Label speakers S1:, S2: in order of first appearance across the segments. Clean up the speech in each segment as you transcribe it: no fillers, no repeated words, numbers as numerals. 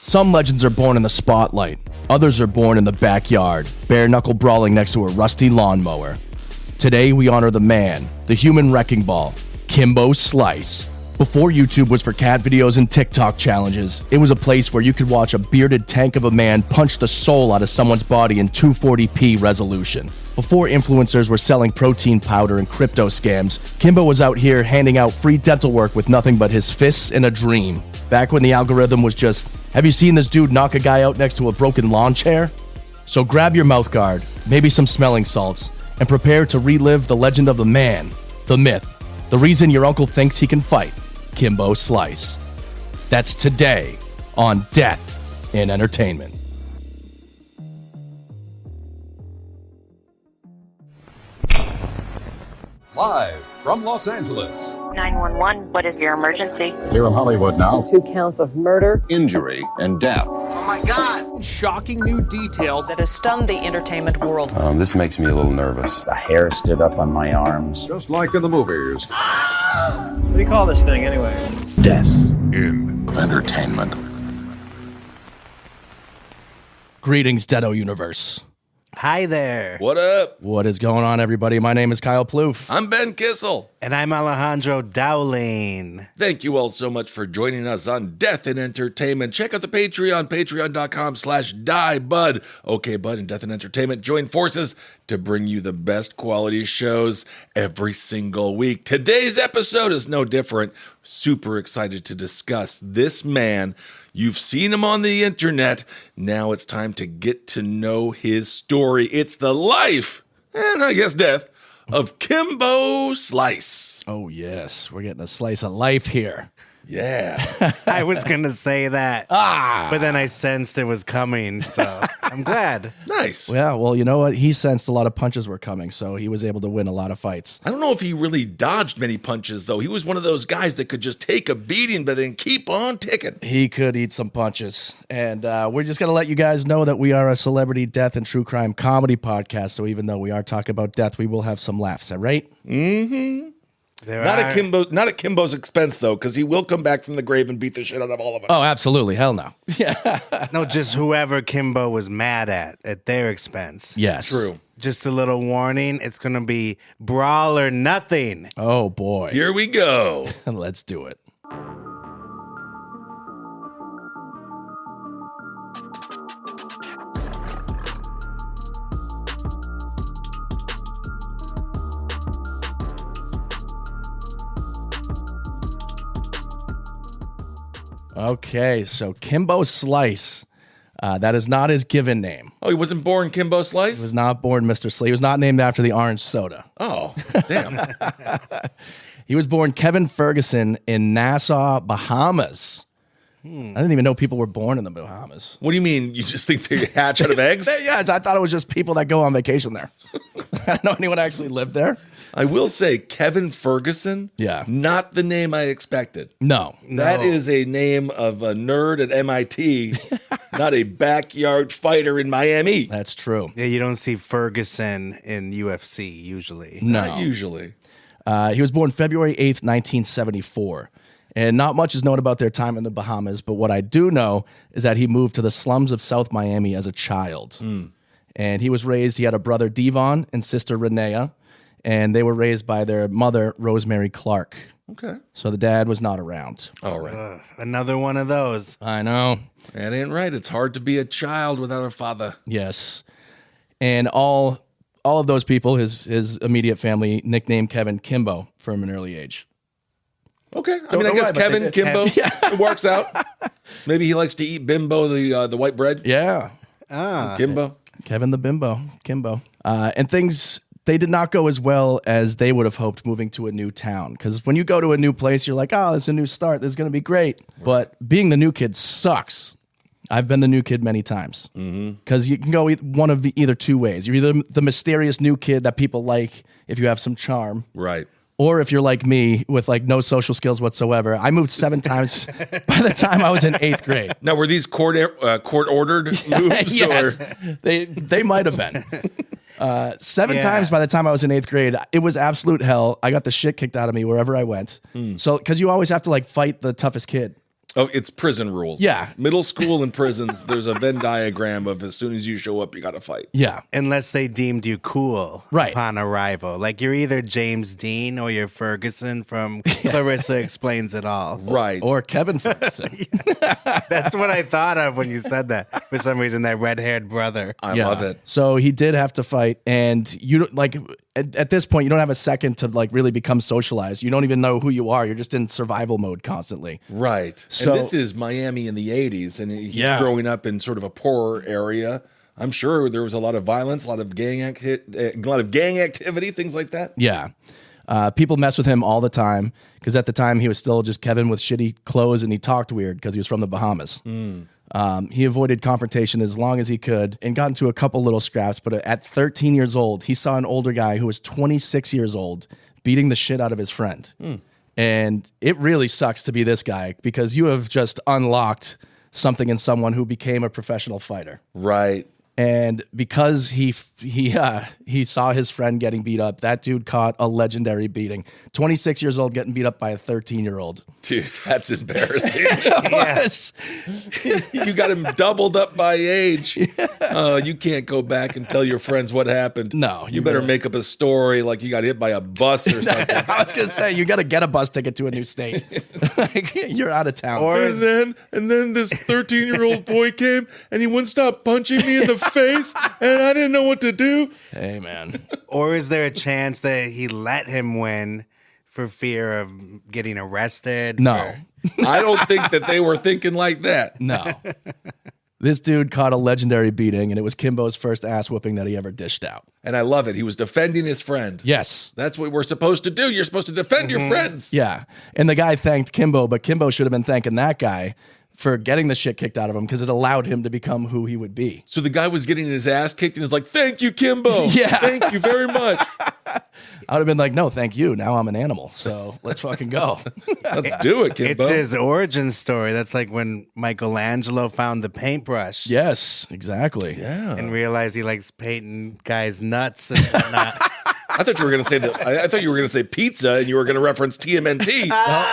S1: Some legends are born in the spotlight. Others are born in the backyard, bare-knuckle brawling next to a rusty lawnmower. Today, we honor the man, the human wrecking ball, Kimbo Slice. Before YouTube was for cat videos and TikTok challenges, it was a place where you could watch a bearded tank of a man punch the soul out of someone's body in 240p resolution. Before influencers were selling protein powder and crypto scams, Kimbo was out here handing out free dental work with nothing but his fists and a dream. Back when the algorithm was just, have you seen this dude knock a guy out next to a broken lawn chair? So grab your mouth guard, maybe some smelling salts, and prepare to relive the legend of the man, the myth, the reason your uncle thinks he can fight, Kimbo Slice. That's today on Death in Entertainment.
S2: Live from Los Angeles.
S3: 911, what is your emergency?
S4: Here in Hollywood now.
S5: 2 counts of murder,
S4: Injury and death.
S6: Oh my God!
S2: Shocking new details.
S7: that has stunned the entertainment world.
S8: This makes me a little nervous.
S9: The hair stood up on my arms.
S4: Just like in the movies.
S10: What do you call this thing anyway?
S9: Death
S8: In entertainment.
S1: Greetings, Deado Universe.
S11: Hi there.
S12: What up?
S1: What is going on, everybody? My name is Kyle Plouffe.
S12: I'm Ben Kissel.
S11: And I'm Alejandro Dowling.
S12: Thank you all so much for joining us on Death in Entertainment. Check out the Patreon, patreon.com/diebud. Okay, Bud and Death in Entertainment join forces to bring you the best quality shows every single week. Today's episode is no different. Super excited to discuss this man. You've seen him on the internet. Now it's time to get to know his story. It's the life, and I guess death, of Kimbo Slice.
S1: Oh, yes. We're getting a slice of life here.
S12: Yeah.
S11: I was going to say that, but then I sensed it was coming, so I'm glad.
S12: Nice.
S1: Yeah, well, you know what? He sensed a lot of punches were coming, so he was able to win a lot of fights.
S12: I don't know if he really dodged many punches, though. He was one of those guys that could just take a beating, but then keep on ticking.
S1: He could eat some punches. And we're just going to let you guys know that we are a celebrity death and true crime comedy podcast, so even though we are talking about death, we will have some laughs, all right?
S12: Mm-hmm. Not at Kimbo's expense, though, because he will come back from the grave and beat the shit out of all of us.
S1: Oh, absolutely. Hell no. Yeah.
S11: No, just whoever Kimbo was mad at their expense.
S1: Yes.
S12: True.
S11: Just a little warning, it's going to be brawl or nothing.
S1: Oh, boy.
S12: Here we go.
S1: Let's do it. Okay, so Kimbo Slice. That is not his given name.
S12: Oh, he wasn't born Kimbo Slice?
S1: He was not born Mr. Slice. He was not named after the orange soda.
S12: Oh, damn.
S1: He was born Kevin Ferguson in Nassau, Bahamas. I didn't even know people were born in the Bahamas.
S12: What do you mean? You just think they hatch out of eggs?
S1: Yeah, I thought it was just people that go on vacation there. I don't know anyone actually lived there.
S12: I will say Kevin Ferguson,
S1: yeah,
S12: not the name I expected.
S1: No.
S12: That is a name of a nerd at MIT, not a backyard fighter in Miami.
S1: That's true.
S11: Yeah, you don't see Ferguson in UFC usually.
S1: No.
S12: Not usually.
S1: He was born February 8th, 1974. And not much is known about their time in the Bahamas, but what I do know is that he moved to the slums of South Miami as a child. And he was raised, he had a brother, Devon, and sister, Renea. And they were raised by their mother, Rosemary Clark.
S12: Okay.
S1: So the dad was not around.
S12: All right.
S11: Another one of those.
S1: I know.
S12: That ain't right. It's hard to be a child without a father.
S1: Yes. And all of those people, his immediate family, nicknamed Kevin Kimbo from an early age.
S12: Okay. I mean, I guess Kevin, Kimbo, it works out. Maybe he likes to eat bimbo, the white bread.
S1: Yeah.
S12: Kimbo.
S1: Kevin the Bimbo. Kimbo. And things... They did not go as well as they would have hoped moving to a new town. Because when you go to a new place, you're like, oh, it's a new start. This is going to be great. But being the new kid sucks. I've been the new kid many times. Because you can go one of either two ways. You're either the mysterious new kid that people like if you have some charm.
S12: Right.
S1: Or if you're like me with like no social skills whatsoever. I moved 7 times by the time I was in 8th grade.
S12: Now, were these court-ordered moves?
S1: Yes.
S12: Or?
S1: They might have been. 7 times by the time I was in 8th grade. It was absolute hell. I got the shit kicked out of me wherever I went. So, because you always have to like fight the toughest kid.
S12: Oh, it's prison rules.
S1: Yeah.
S12: Middle school and prisons, there's a Venn diagram of as soon as you show up, you got to fight.
S1: Yeah.
S11: Unless they deemed you cool
S1: Right.
S11: upon arrival. Like you're either James Dean or you're Ferguson from Clarissa Explains It All.
S12: Right.
S1: Or Kevin Ferguson.
S11: That's what I thought of when you said that. For some reason, that red-haired brother.
S12: I love it.
S1: So he did have to fight, and you don't like at this point you don't have a second to like really become socialized. You don't even know who you are. You're just in survival mode constantly.
S12: Right.
S1: So-
S12: and this is Miami in the 80s, and he's
S1: Yeah.
S12: growing up in sort of a poorer area. I'm sure there was a lot of violence, a lot of gang activity, things like that.
S1: Yeah. People mess with him all the time because at the time he was still just Kevin with shitty clothes and he talked weird because he was from the Bahamas. He avoided confrontation as long as he could and got into a couple little scraps. But at 13 years old, he saw an older guy who was 26 years old beating the shit out of his friend. And it really sucks to be this guy because you have just unlocked something in someone who became a professional fighter.
S12: Right.
S1: And because he saw his friend getting beat up, that dude caught a legendary beating. 26 years old getting beat up by a 13-year-old.
S12: Dude, that's embarrassing.
S1: Yes.
S12: You got him doubled up by age. You can't go back and tell your friends what happened.
S1: No,
S12: You better
S1: really-
S12: make up a story like you got hit by a bus or something.
S1: I was going to say, you got to get a bus ticket to a new state. Like, you're out of town.
S11: Or
S12: And then this 13-year-old boy came and he wouldn't stop punching me in the face and I didn't know what to do.
S1: Hey, man.
S11: Or is there a chance that he let him win for fear of getting arrested?
S1: No.
S11: Or-
S12: I don't think that they were thinking like that.
S1: No. This dude caught a legendary beating, and it was Kimbo's first ass whooping that he ever dished out.
S12: And I love it. He was defending his friend.
S1: Yes.
S12: That's what we're supposed to do. You're supposed to defend your friends.
S1: Yeah. And the guy thanked Kimbo, but Kimbo should have been thanking that guy for getting the shit kicked out of him because it allowed him to become who he would be.
S12: So the guy was getting his ass kicked and is like, thank you, Kimbo.
S1: Yeah.
S12: Thank you very much.
S1: I would have been like, no, thank you. Now I'm an animal. So let's fucking go.
S12: Let's do it, Kimbo.
S11: It's his origin story. That's like when Michelangelo found the paintbrush.
S1: Yes, exactly.
S12: Yeah.
S11: And realized he likes painting guys' nuts and whatnot.
S12: I thought you were going to say that. I thought you were going to say pizza and you were going to reference TMNT,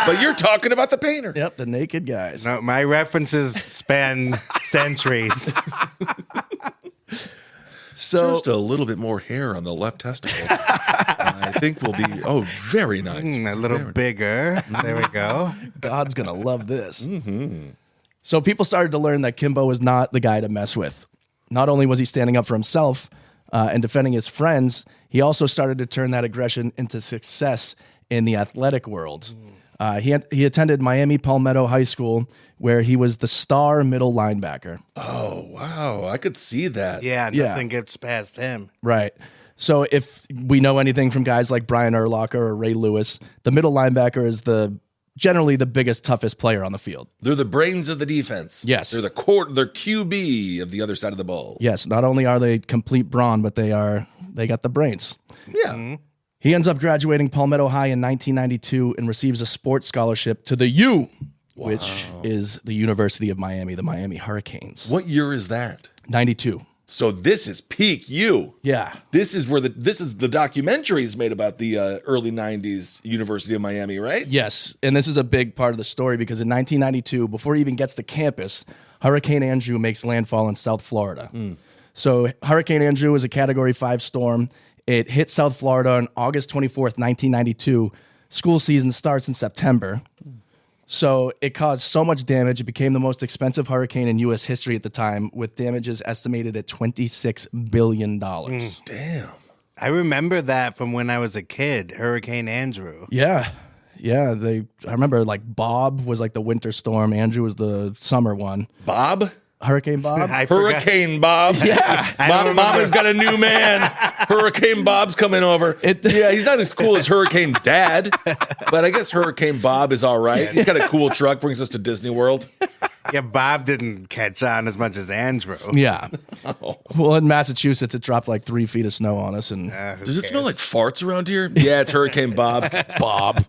S12: but you're talking about the painter.
S1: Yep, the naked guys.
S11: No, my references span centuries.
S1: So
S12: Just a little bit more hair on the left testicle. I think we'll be, very nice.
S11: A little bigger. There we go.
S1: God's going to love this. So people started to learn that Kimbo was not the guy to mess with. Not only was he standing up for himself and defending his friends, he also started to turn that aggression into success in the athletic world. He attended Miami Palmetto High School, where he was the star middle linebacker.
S12: Oh, wow. I could see that.
S11: Yeah,
S1: Yeah.
S11: nothing gets past him.
S1: Right. So if we know anything from guys like Brian Urlacher or Ray Lewis, the middle linebacker is generally the biggest, toughest player on the field.
S12: They're the brains of the defense.
S1: Yes.
S12: They're they're QB of the other side of the ball.
S1: Yes, not only are they complete brawn, but they got the brains.
S12: Yeah.
S1: He ends up graduating Palmetto High in 1992 and receives a sports scholarship to the U, which is the University of Miami, the Miami Hurricanes.
S12: What year is that?
S1: 92.
S12: So this is peak you.
S1: Yeah.
S12: This is the documentaries made about the early 90s University of Miami, right?
S1: Yes, and this is a big part of the story because in 1992, before he even gets to campus, Hurricane Andrew makes landfall in South Florida. So Hurricane Andrew was a Category 5 storm. It hit South Florida on August 24th, 1992. School season starts in September. So it caused so much damage. It became the most expensive hurricane in U.S. history at the time, with damages estimated at $26 billion.
S12: Damn.
S11: I remember that from when I was a kid, Hurricane Andrew.
S1: Yeah. Yeah. I remember like Bob was like the winter storm. Andrew was the summer one.
S12: Bob?
S1: Hurricane Bob?
S11: I forgot.
S12: Hurricane Bob.
S1: Yeah.
S12: Mama's got a new man. Hurricane Bob's coming over. Yeah, he's not as cool as Hurricane Dad, but I guess Hurricane Bob is all right. He's got a cool truck, brings us to Disney World.
S11: Yeah, Bob didn't catch on as much as Andrew.
S1: Yeah. Well, in Massachusetts, it dropped like 3 feet of snow on us. And
S12: Does it smell like farts around here? Yeah, it's Hurricane Bob.
S1: Bob.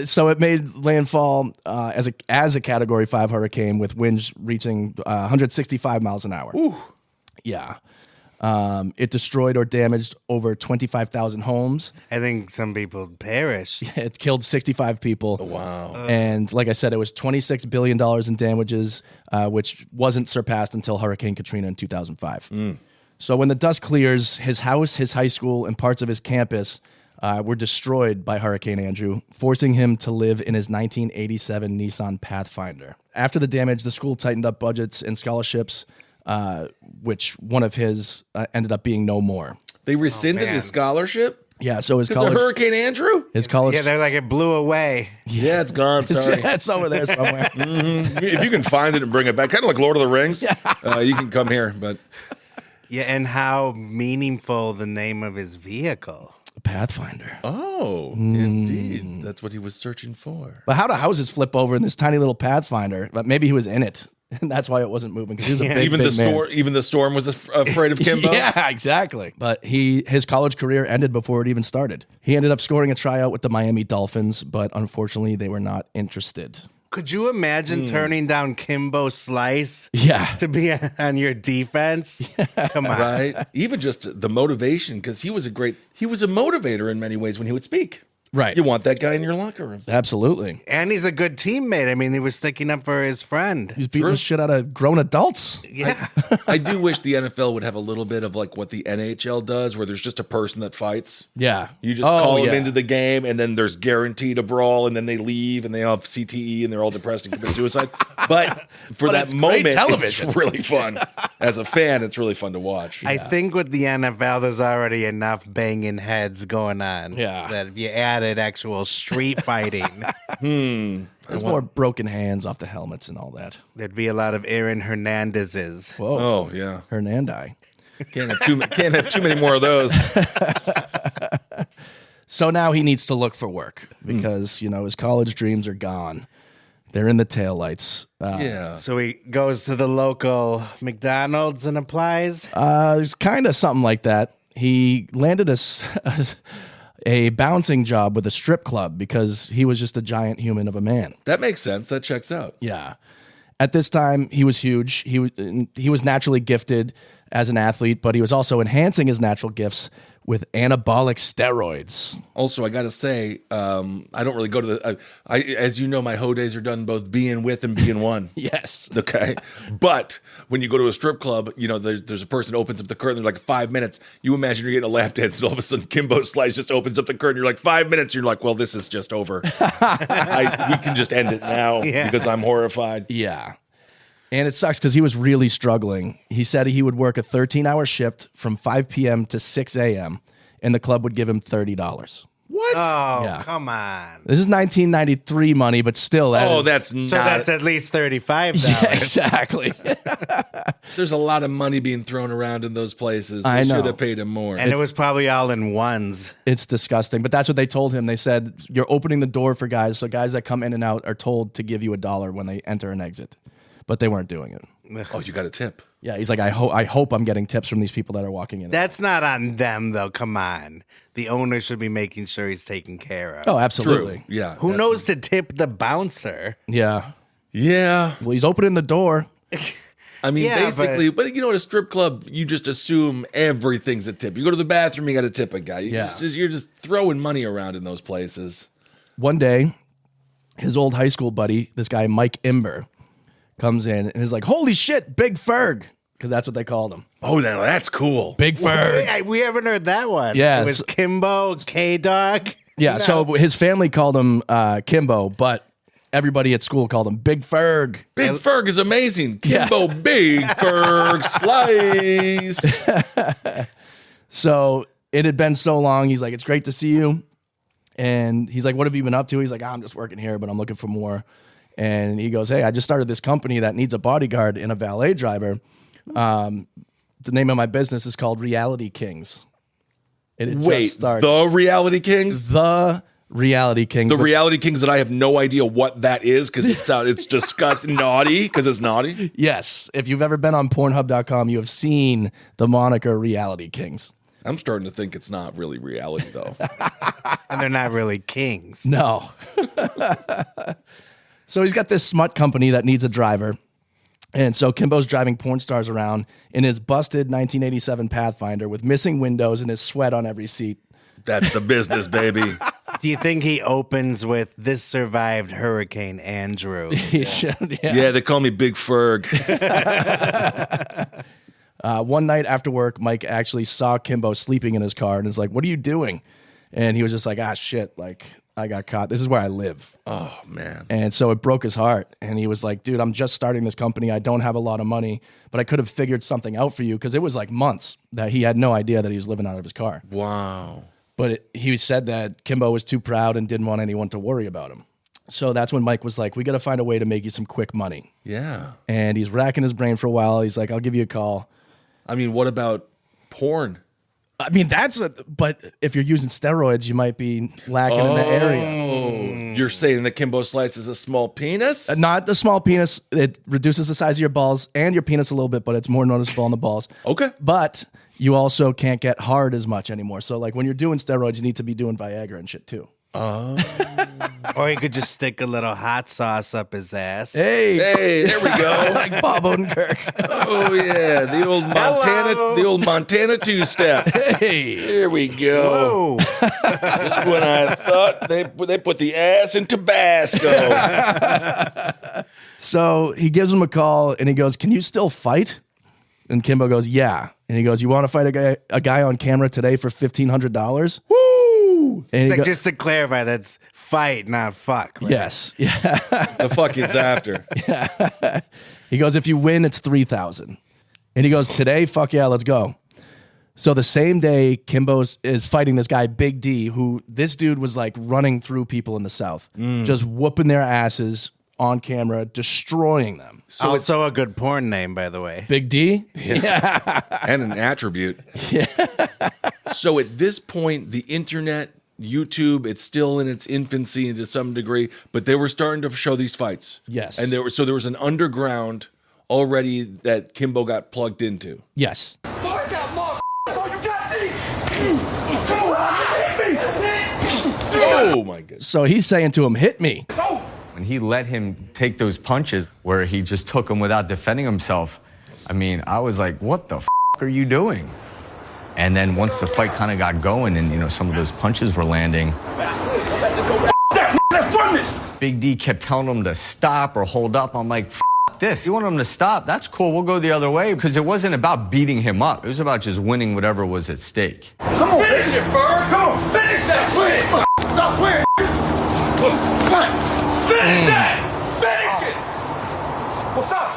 S1: So it made landfall as a Category 5 hurricane with winds reaching 165 miles an hour. Yeah. It destroyed or damaged over 25,000 homes.
S11: I think some people perished.
S1: It killed 65 people.
S12: Wow.
S1: And like I said, it was $26 billion in damages, which wasn't surpassed until Hurricane Katrina in 2005. So when the dust clears, his house, his high school, and parts of his campus were destroyed by Hurricane Andrew, forcing him to live in his 1987 Nissan Pathfinder. After the damage, the school tightened up budgets and scholarships, which one of his ended up being no more.
S12: They rescinded his scholarship?
S1: Yeah, so his
S12: Because of
S1: college...
S12: Hurricane Andrew?
S1: His college...
S11: Yeah, they're like, it blew away.
S12: Yeah, it's gone. Sorry.
S1: Yeah, it's over there somewhere.
S12: If you can find it and bring it back, kind of like Lord of the Rings, you can come here. But
S11: Yeah, and how meaningful the name of his vehicle.
S1: Pathfinder.
S12: oh, indeed, that's what he was searching for.
S1: But how do houses flip over in this tiny little Pathfinder? But maybe he was in it, and that's why it wasn't moving, because he was a big,
S12: Even
S1: big
S12: the
S1: man.
S12: storm, even the storm was afraid of Kimbo.
S1: Yeah, exactly. But his college career ended before it even started. He ended up scoring a tryout with the Miami Dolphins, but unfortunately they were not interested.
S11: Could you imagine turning down Kimbo Slice
S1: Yeah.
S11: to be on your defense? Come on.
S12: Right? Even just the motivation, because he was a motivator in many ways when he would speak.
S1: Right.
S12: You want that guy in your locker room.
S1: Absolutely.
S11: And he's a good teammate. I mean, he was sticking up for his friend.
S1: He's beating the shit out of grown adults.
S11: Yeah.
S12: I do wish the NFL would have a little bit of like what the NHL does, where there's just a person that fights.
S1: Yeah.
S12: You just call them into the game, and then there's guaranteed a brawl, and then they leave, and they all have CTE, and they're all depressed and commit suicide. But for that
S1: it's great
S12: moment,
S1: television.
S12: it's really fun. As a fan, it's really fun to watch.
S11: I think with the NFL, there's already enough banging heads going on.
S1: Yeah.
S11: That if you added actual street fighting,
S1: There's more broken hands off the helmets and all that.
S11: there'd be a lot of Aaron Hernandez's.
S1: Whoa.
S12: Oh yeah,
S1: Hernandi.
S12: can't have too many more of those.
S1: So now he needs to look for work because, his college dreams are gone. They're in the taillights.
S12: Yeah.
S11: So he goes to the local McDonald's and applies.
S1: Kind of something like that. He landed a bouncing job with a strip club because he was just a giant human of a man.
S12: That makes sense. That checks out.
S1: Yeah. At this time, he was huge. He was naturally gifted as an athlete, but he was also enhancing his natural gifts with anabolic steroids.
S12: Also, I got to say, I don't really go to the. As you know, my hoe days are done both being with and being one.
S1: Yes.
S12: Okay. But when you go to a strip club, there's a person who opens up the curtain. They're like 5 minutes. You imagine you're getting a lap dance, and all of a sudden Kimbo Slice just opens up the curtain. You're like 5 minutes. You're like, well, this is just over. We can just end it now because I'm horrified.
S1: Yeah. And it sucks because he was really struggling. He said he would work a 13-hour shift from 5 p.m. to 6 a.m., and the club would give him $30.
S12: What?
S11: Oh,
S1: Yeah.
S11: come on.
S1: This is 1993 money, but still.
S12: That's not.
S11: So that's at least $35.
S1: Yeah, exactly.
S12: There's a lot of money being thrown around in those places. They
S1: I know.
S12: should have paid him more.
S11: And it was probably all in ones.
S1: It's disgusting, but that's what they told him. They said, you're opening the door for guys, so guys that come in and out are told to give you $1 when they enter and exit. But they weren't doing it.
S12: Oh, you got a tip.
S1: Yeah, he's like, I hope I'm getting tips from these people that are walking in.
S11: That's not on them, though. Come on. The owner should be making sure he's taken care of.
S1: Oh, absolutely.
S12: True. Yeah.
S11: Who knows to tip the bouncer?
S1: Yeah.
S12: Yeah.
S1: Well, he's opening the door.
S12: I mean,
S11: Yeah,
S12: basically, but at a strip club, you just assume everything's a tip. You go to the bathroom, you got to tip a guy. You're just throwing money around in those places.
S1: One day, his old high school buddy, this guy Mike Imber, comes in and is like, holy shit, Big Ferg, because that's what they called him.
S12: Oh, now that's cool.
S1: Big Ferg.
S11: Wait, we haven't heard that one.
S1: Yeah,
S11: It was Kimbo, K-Dog.
S1: Yeah,
S11: No.
S1: so his family called him Kimbo, but everybody at school called him Big Ferg.
S12: Big Ferg is amazing. Kimbo Big Ferg Slice.
S1: So it had been so long. He's like, it's great to see you. And he's like, what have you been up to? He's like, I'm just working here, but I'm looking for more. And he goes, hey, I just started this company that needs a bodyguard and a valet driver. The name of my business is called Reality Kings. It had
S12: Wait,
S1: just started.
S12: the Reality Kings?
S1: The Reality Kings.
S12: The Reality Kings that I have no idea what that is because it's disgusting, naughty because it's naughty.
S1: Yes. If you've ever been on Pornhub.com, you have seen the moniker Reality Kings.
S12: I'm starting to think it's not really reality though.
S11: And they're not really kings.
S1: No. So he's got this smut company that needs a driver. And so Kimbo's driving porn stars around in his busted 1987 Pathfinder with missing windows and his sweat on every seat.
S12: That's the business, baby.
S11: Do you think he opens with "This survived Hurricane Andrew"?
S1: He should,
S12: Yeah, they call me Big Ferg.
S1: One night after work, Mike actually saw Kimbo sleeping in his car and is like, "What are you doing?" And he was just like, "Ah, shit, like I got caught. This is where I live."
S12: Oh, man.
S1: And so it broke his heart. And he was like, "Dude, I'm just starting this company. I don't have a lot of money, but I could have figured something out for you." Because it was like months that he had no idea that he was living out of his car.
S12: Wow.
S1: But he said that Kimbo was too proud and didn't want anyone to worry about him. So that's when Mike was like, "We got to find a way to make you some quick money."
S12: Yeah.
S1: And he's racking his brain for a while. He's like, "I'll give you a call."
S12: I mean, what about porn?
S1: I mean, but if you're using steroids, you might be lacking in the area.
S12: Oh, you're saying that Kimbo Slice is a small penis?
S1: Not a small penis. It reduces the size of your balls and your penis a little bit, but it's more noticeable on the balls.
S12: Okay.
S1: But you also can't get hard as much anymore. So like when you're doing steroids, you need to be doing Viagra and shit too.
S12: Oh.
S11: Or he could just stick a little hot sauce up his ass.
S1: Hey,
S12: There we go.
S1: like Bob Odenkirk.
S12: Oh yeah, the old Montana two-step.
S1: Hey,
S12: Here we go.
S11: Whoa.
S12: Just when I thought they put the ass in Tabasco.
S1: so he gives him a call and he goes, "Can you still fight?" And Kimbo goes, "Yeah." And he goes, "You want to fight a guy on camera today for $1,500?
S12: Woo!
S1: And he
S11: Like,
S1: go-
S11: just to clarify, that's fight, not fuck. Right?
S1: Yes, yeah.
S12: The fucking's after.
S1: He goes, "If you win, it's $3,000." And he goes, "Today, fuck yeah, let's go." So the same day, Kimbo is fighting this guy, Big D, who this dude was like running through people in the South, just whooping their asses on camera, destroying them.
S11: So also a good porn name, by the way.
S1: Big D?
S12: And an attribute. Yeah. So at this point, the internet, YouTube, it's still in its infancy to some degree, but they were starting to show these fights.
S1: Yes.
S12: And there was an underground already that Kimbo got plugged into.
S1: Yes.
S12: Oh my goodness.
S1: So he's saying to him, "Hit me."
S5: When he let him take those punches where he just took them without defending himself, I mean, I was like, what the f*** are you doing? And then once the fight kind of got going and, you know, some of those punches were landing, Big D kept telling him to stop or hold up. I'm like, f*** this. You want him to stop? That's cool. We'll go the other way. Because it wasn't about beating him up. It was about just winning whatever was at stake.
S2: Come on, finish it, Bird. Come on, finish that. Stop playing. Finish that. Finish it. What's up?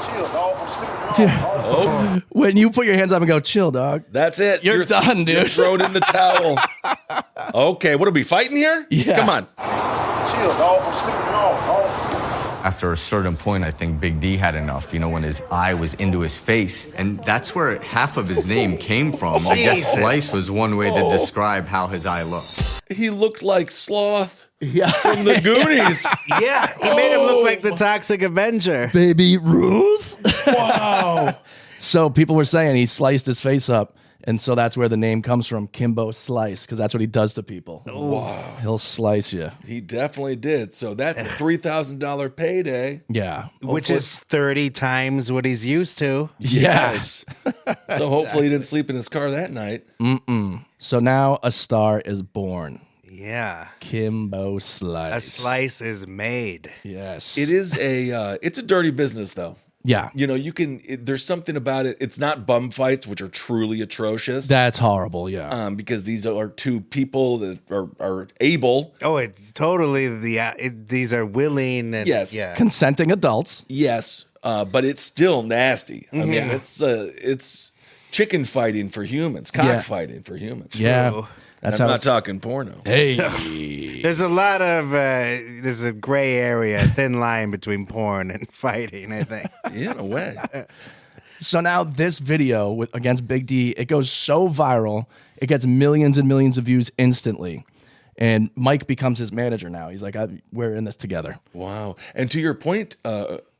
S2: Chill, dog. I'm slipping off.
S12: Oh,
S1: When you put your hands up and go, "Chill, dog."
S12: that's it.
S1: You're done, dude.
S12: You're thrown in the towel. Okay, what are we fighting here?
S1: Yeah.
S12: Come on.
S2: Chill, dog. I'm slipping off, dog.
S5: After a certain point, I think Big D had enough, you know, when his eye was into his face. And that's where half of his name came from. I guess Slice was one way to describe how his eye looked.
S12: He looked like Sloth
S1: Yeah.
S12: from the Goonies.
S11: Yeah, he made him look like the Toxic Avenger.
S1: Baby Ruth.
S12: Wow.
S1: So people were saying he sliced his face up. And so that's where the name comes from, Kimbo Slice, because that's what he does to people.
S12: Wow.
S1: He'll slice you.
S12: He definitely did. So that's a $3,000 payday.
S1: Yeah.
S11: Which is 30 times what he's used to.
S12: Yes. So hopefully he didn't sleep in his car that night.
S1: So now a star is born.
S11: Yeah.
S1: Kimbo Slice.
S11: A slice is made.
S1: Yes.
S12: It is it's a dirty business though.
S1: Yeah.
S12: You know, there's something about it. It's not bum fights, which are truly atrocious.
S1: That's horrible. Yeah.
S12: Because these are two people that are able.
S11: Oh, it's totally these are willing and
S12: Yes.
S11: yeah.
S1: Consenting adults.
S12: Yes. But it's still nasty. I mean, it's chicken fighting for humans, cockfighting for humans.
S1: Yeah.
S11: True.
S1: That's
S12: I'm
S1: how
S12: not talking porno.
S1: Hey.
S11: There's a lot of there's a gray area, a thin line between porn and fighting, I think.
S12: Yeah, in a way.
S1: So now this video against Big D, it goes so viral, it gets millions and millions of views instantly. And Mike becomes his manager now. He's like, we're in this together.
S12: Wow. And to your point,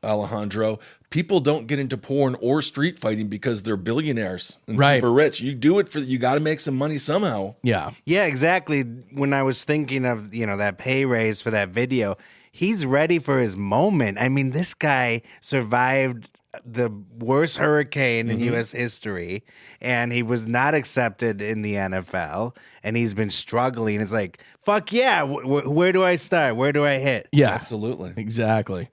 S12: Alejandro, people don't get into porn or street fighting because they're billionaires and
S1: Right.
S12: super rich. You do it you got to make some money somehow.
S1: Yeah.
S11: Yeah, exactly. When I was thinking of, that pay raise for that video, he's ready for his moment. I mean, this guy survived the worst hurricane in U.S. history, and he was not accepted in the NFL, and he's been struggling. It's like, fuck yeah, where do I start? Where do I hit?
S1: Yeah,
S12: Absolutely.
S1: exactly.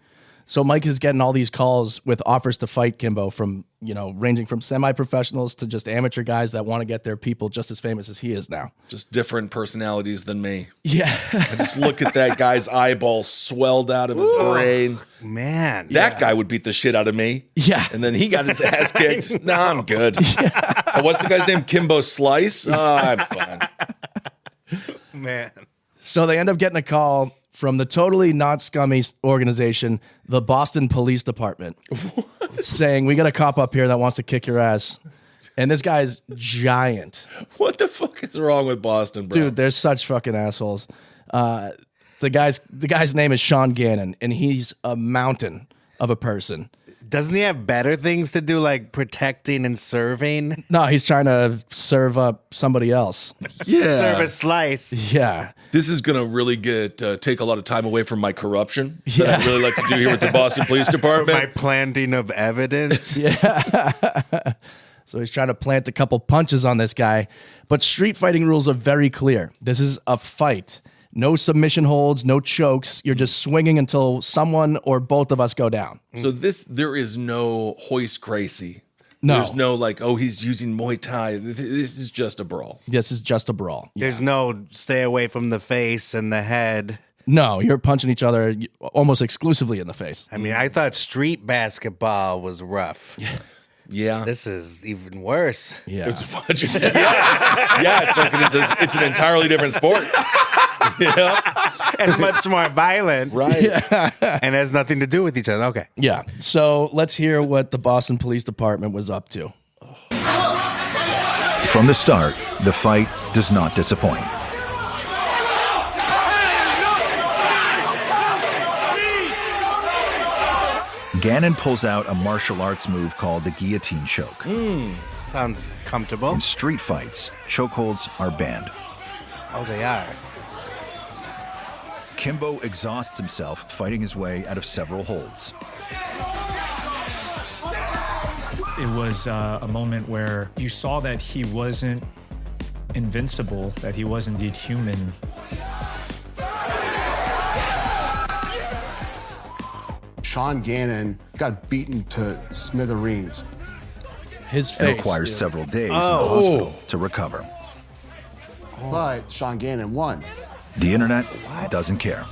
S1: So Mike is getting all these calls with offers to fight Kimbo from, ranging from semi-professionals to just amateur guys that want to get their people just as famous as he is now.
S12: Just different personalities than me.
S1: Yeah.
S12: I just look at that guy's eyeball swelled out of his brain.
S11: Man.
S12: That guy would beat the shit out of me.
S1: Yeah.
S12: And then he got his ass kicked. Nah, I'm good. What's the guy's name? Kimbo Slice? I'm fine.
S11: Man.
S1: So they end up getting a call from the totally not scummy organization, the Boston Police Department, saying, we got a cop up here that wants to kick your ass. And this guy's giant.
S12: What the fuck is wrong with Boston, bro?
S1: Dude, they're such fucking assholes. The guy's name is Sean Gannon, and he's a mountain of a person.
S11: Doesn't he have better things to do, like protecting and serving?
S1: No, he's trying to serve up somebody else.
S12: Yeah.
S11: Serve a slice.
S1: Yeah.
S12: This is going to really take a lot of time away from my corruption that I really like to do here with the Boston Police Department.
S11: My planting of evidence.
S1: Yeah. So he's trying to plant a couple punches on this guy. But street fighting rules are very clear. This is a fight. No submission holds, no chokes. You're just swinging until someone or both of us go down.
S12: So there is no hoist Gracie.
S1: No.
S12: There's no he's using Muay Thai. This is just a brawl.
S1: This is just a brawl.
S11: There's no stay away from the face and the head.
S1: No, you're punching each other almost exclusively in the face.
S11: I mean, I thought street basketball was rough.
S12: Yeah.
S11: This is even worse.
S1: Yeah.
S12: It's an entirely different sport. Yeah.
S11: And much more violent.
S12: Right.
S11: And has nothing to do with each other. Okay.
S1: Yeah. So let's hear what the Boston Police Department was up to.
S6: From the start, the fight does not disappoint. Gannon pulls out a martial arts move called the guillotine choke.
S11: Sounds comfortable.
S6: In street fights, chokeholds are banned.
S11: Oh, they are.
S6: Kimbo exhausts himself, fighting his way out of several holds.
S13: It was a moment where you saw that he wasn't invincible, that he was indeed human.
S2: Sean Gannon got beaten to smithereens.
S1: His
S6: It
S1: face
S6: requires several days in the hospital to recover.
S2: But Sean Gannon won.
S6: The internet doesn't care.